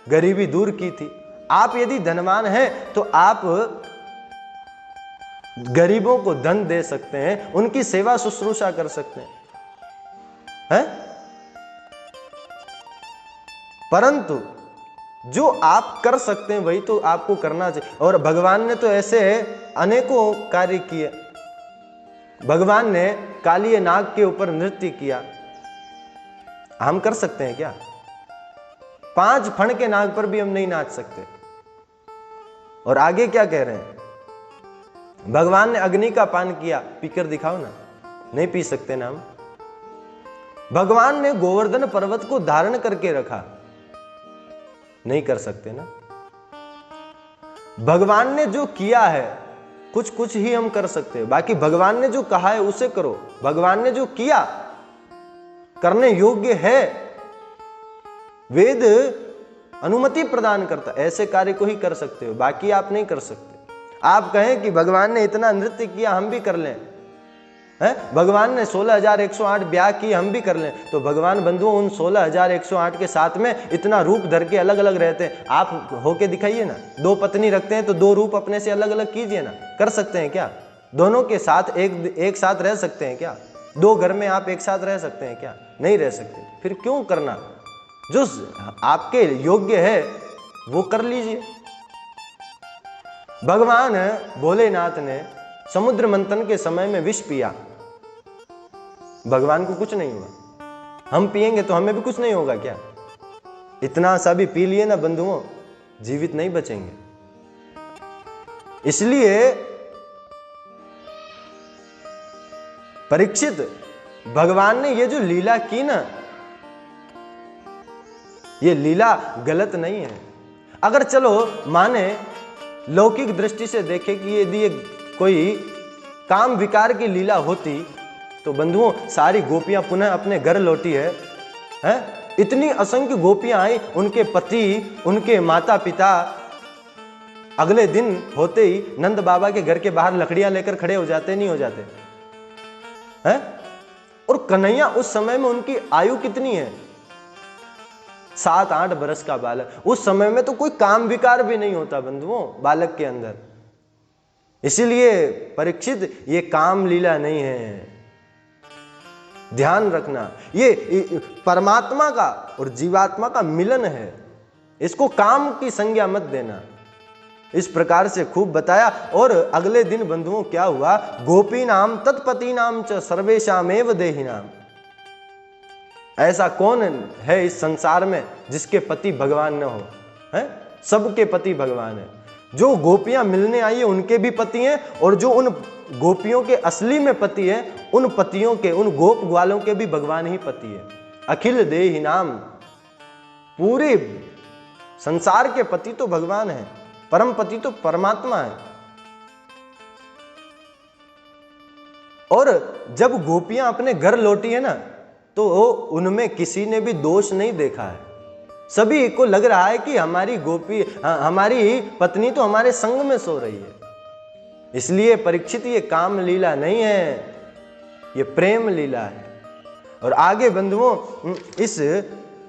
S1: गरीबी दूर की थी। आप यदि धनवान हैं तो आप गरीबों को धन दे सकते हैं, उनकी सेवा शुश्रूषा कर सकते हैं? परंतु जो आप कर सकते हैं वही तो आपको करना चाहिए। और भगवान ने तो ऐसे अनेकों कार्य किए। भगवान ने कालिए नाग के ऊपर नृत्य किया, हम कर सकते हैं क्या? 5 फण के नाग पर भी हम नहीं नाच सकते। और आगे क्या कह रहे हैं? भगवान ने अग्नि का पान किया, पीकर दिखाओ ना। नहीं पी सकते ना हम। भगवान ने गोवर्धन पर्वत को धारण करके रखा, नहीं कर सकते ना। भगवान ने जो किया है कुछ ही हम कर सकते हैं, बाकी भगवान ने जो कहा है उसे करो। भगवान ने जो किया करने योग्य है, वेद अनुमति प्रदान करता, ऐसे कार्य को ही कर सकते हो, बाकी आप नहीं कर सकते। आप कहें कि भगवान ने इतना नृत्य किया हम भी कर लें, भगवान ने 16,108 ब्याह किए हम भी कर लें, तो भगवान बंधुओं उन 16,108 के साथ में इतना रूप धर के अलग अलग रहते हैं। आप होके दिखाइए ना। 2 पत्नी रखते हैं तो 2 रूप अपने से अलग अलग कीजिए ना। कर सकते हैं क्या? दोनों के साथ एक साथ रह सकते हैं क्या? 2 घर में आप एक साथ रह सकते हैं क्या? नहीं रह सकते। फिर क्यों करना? जो आपके योग्य है वो कर लीजिए। भगवान भोलेनाथ ने समुद्र मंथन के समय में विष पिया, भगवान को कुछ नहीं हुआ। हम पिएंगे तो हमें भी कुछ नहीं होगा क्या? इतना सा भी पी लिए ना बंधुओं, जीवित नहीं बचेंगे। इसलिए परीक्षित, भगवान ने ये जो लीला की ना, ये लीला गलत नहीं है। अगर चलो माने लौकिक दृष्टि से देखें कि यदि कोई काम विकार की लीला होती तो बंधुओं सारी गोपियां पुनः अपने घर लौटी है? इतनी असंख्य गोपियां आई, उनके पति, उनके माता पिता अगले दिन होते ही नंद बाबा के घर के बाहर लकड़ियां लेकर खड़े हो जाते, नहीं हो जाते हैं? और कन्हैया उस समय में उनकी आयु कितनी है? 7-8 बरस का बालक। उस समय में तो कोई काम विकार भी नहीं होता बंधुओं बालक के अंदर। इसीलिए परीक्षित, ये काम लीला नहीं है, ध्यान रखना। ये परमात्मा का और जीवात्मा का मिलन है, इसको काम की संज्ञा मत देना। इस प्रकार से खूब बताया। और अगले दिन बंधुओं क्या हुआ? गोपी नाम तत्पति नाम च सर्वेशामेव देहि नाम। ऐसा कौन है इस संसार में जिसके पति भगवान न हो? है? सबके पति भगवान है। जो गोपियां मिलने आई है उनके भी पति हैं, और जो उन गोपियों के असली में पति है, उन पतियों के, उन गोप ग्वालों के भी भगवान ही पति है। अखिल देहि नाम, पूरे संसार के पति तो भगवान है, परम पति तो परमात्मा है। और जब गोपियां अपने घर लौटी है ना, तो उनमें किसी ने भी दोष नहीं देखा है। सभी को लग रहा है कि हमारी गोपी, हमारी पत्नी तो हमारे संग में सो रही है। इसलिए परीक्षित, ये काम लीला नहीं है, ये प्रेम लीला है। और आगे बंधुओं इस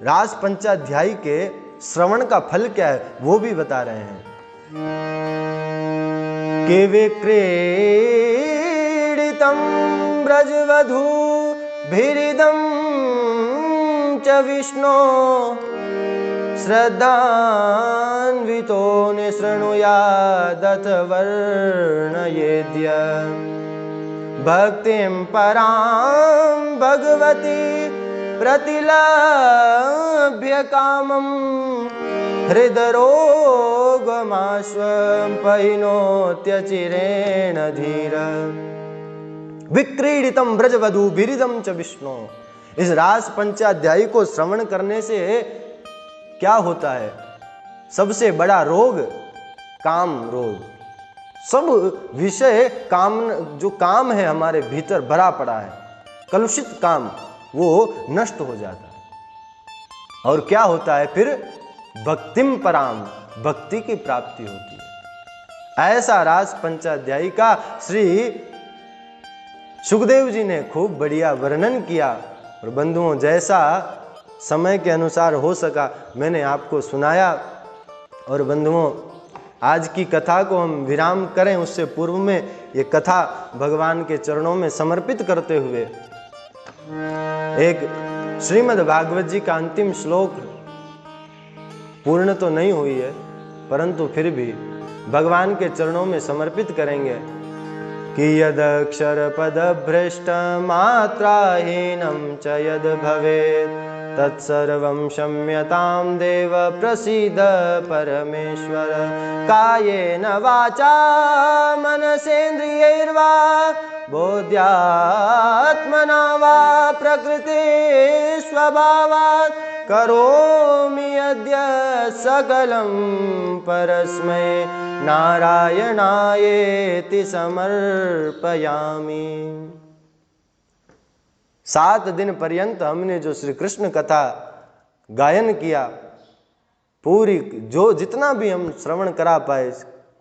S1: रास पंचाध्यायी के श्रवण का फल क्या है वो भी बता रहे हैं। के विक्रीडितं ब्रजवधू भिरिदं च विष्णो श्रद्धान्वितो निशृणुयादथ वर्णयेद्य भक्तिं परां भगवती प्रतिलभ्य कामं हृदरोगमाश्वपहिनोत्यचिरेण धीर विक्रीडितं ब्रजवधू भिरिदं च विष्णु। इस रास पंचाध्यायी को श्रवण करने से क्या होता है? सबसे बड़ा रोग काम रोग। सब विषय काम, जो काम है हमारे भीतर भरा पड़ा है, कलुषित काम, वो नष्ट हो जाता है। और क्या होता है फिर? भक्तिम पराम, भक्ति की प्राप्ति होती है। ऐसा रास पंचाध्यायी का श्री सुखदेव जी ने खूब बढ़िया वर्णन किया और बंधुओं जैसा समय के अनुसार हो सका मैंने आपको सुनाया। और बंधुओं आज की कथा को हम विराम करें उससे पूर्व में ये कथा भगवान के चरणों में समर्पित करते हुए एक श्रीमद् भागवत जी का अंतिम श्लोक पूर्ण तो नहीं हुई है परंतु फिर भी भगवान के चरणों में समर्पित करेंगे कि यदक्षर पद भ्रष्ट मात्राहीनं च यद भवेत् तत्सर्वं क्षम्यतां देव प्रसीद परमेश्वर। कायेन वाचा मनसेन्द्रियैर्वा बोध्यात्मना वा प्रकृति स्वभावात् करोमि यद्य सकलं परस्मै नारायणायेति समर्पयामि। 7 दिन पर्यंत हमने जो श्री कृष्ण कथा गायन किया पूरी जो जितना भी हम श्रवण करा पाए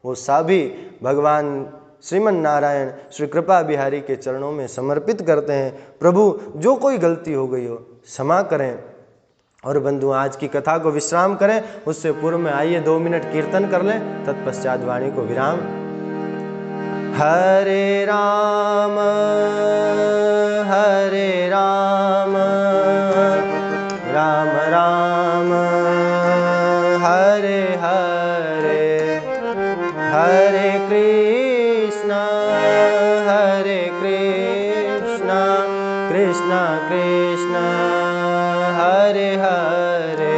S1: वो सभी भगवान श्रीमन नारायण श्री कृपा बिहारी के चरणों में समर्पित करते हैं। प्रभु जो कोई गलती हो गई हो क्षमा करें। और बंधु आज की कथा को विश्राम करें उससे पूर्व में आइए 2 मिनट कीर्तन कर लें तत्पश्चात वाणी को विराम। हरे राम राम राम हरे हरे हरे कृष्ण कृष्ण कृष्ण हरे हरे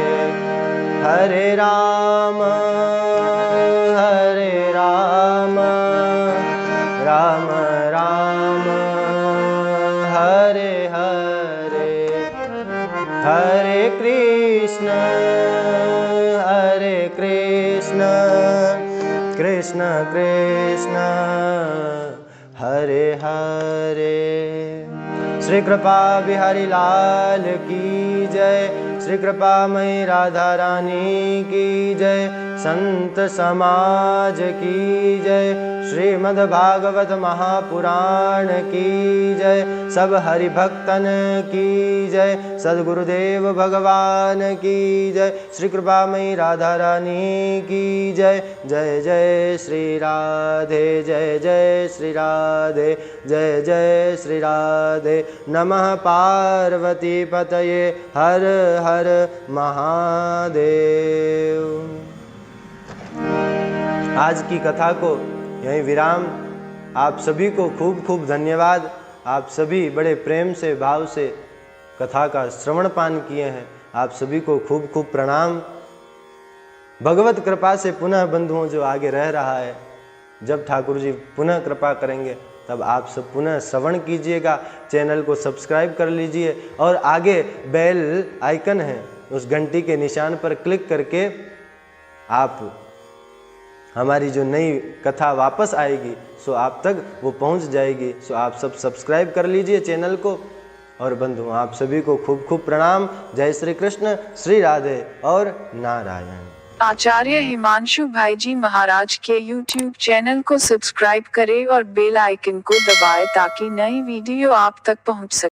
S1: हरे राम राम राम हरे हरे हरे कृष्ण कृष्ण कृष्ण हरे हरे। श्री कृपा बिहारी लाल की जय। श्री कृपामयी राधा रानी की जय। संत समाज की जय। श्रीमद् भागवत महापुराण की जय। सब हरि भक्तन की जय। सद्गुरुदेव भगवान की जय। श्री कृपामयी राधा रानी की जय। जय जय श्री राधे जय जय श्री राधे जय जय श्री राधे। नमः पार्वती पतये हर हर महादेव। आज की कथा को यहीं विराम। आप सभी को खूब खूब धन्यवाद। आप सभी बड़े प्रेम से भाव से कथा का श्रवण पान किए हैं। आप सभी को खूब खूब प्रणाम। भगवत कृपा से पुनः बंधुओं जो आगे रह रहा है जब ठाकुर जी पुनः कृपा करेंगे तब आप सब पुनः श्रवण कीजिएगा। चैनल को सब्सक्राइब कर लीजिए और आगे बेल आइकन है उस घंटी के निशान पर क्लिक करके आप हमारी जो नई कथा वापस आएगी सो आप तक वो पहुंच जाएगी। सो आप सब सब्सक्राइब कर लीजिए चैनल को। और बंधु आप सभी को खूब खूब प्रणाम। जय श्री कृष्ण, श्री राधे और नारायण।
S2: आचार्य हिमांशु भाई जी महाराज के YouTube चैनल को सब्सक्राइब करें और बेल आइकन को दबाएं ताकि नई वीडियो आप तक पहुंच सके।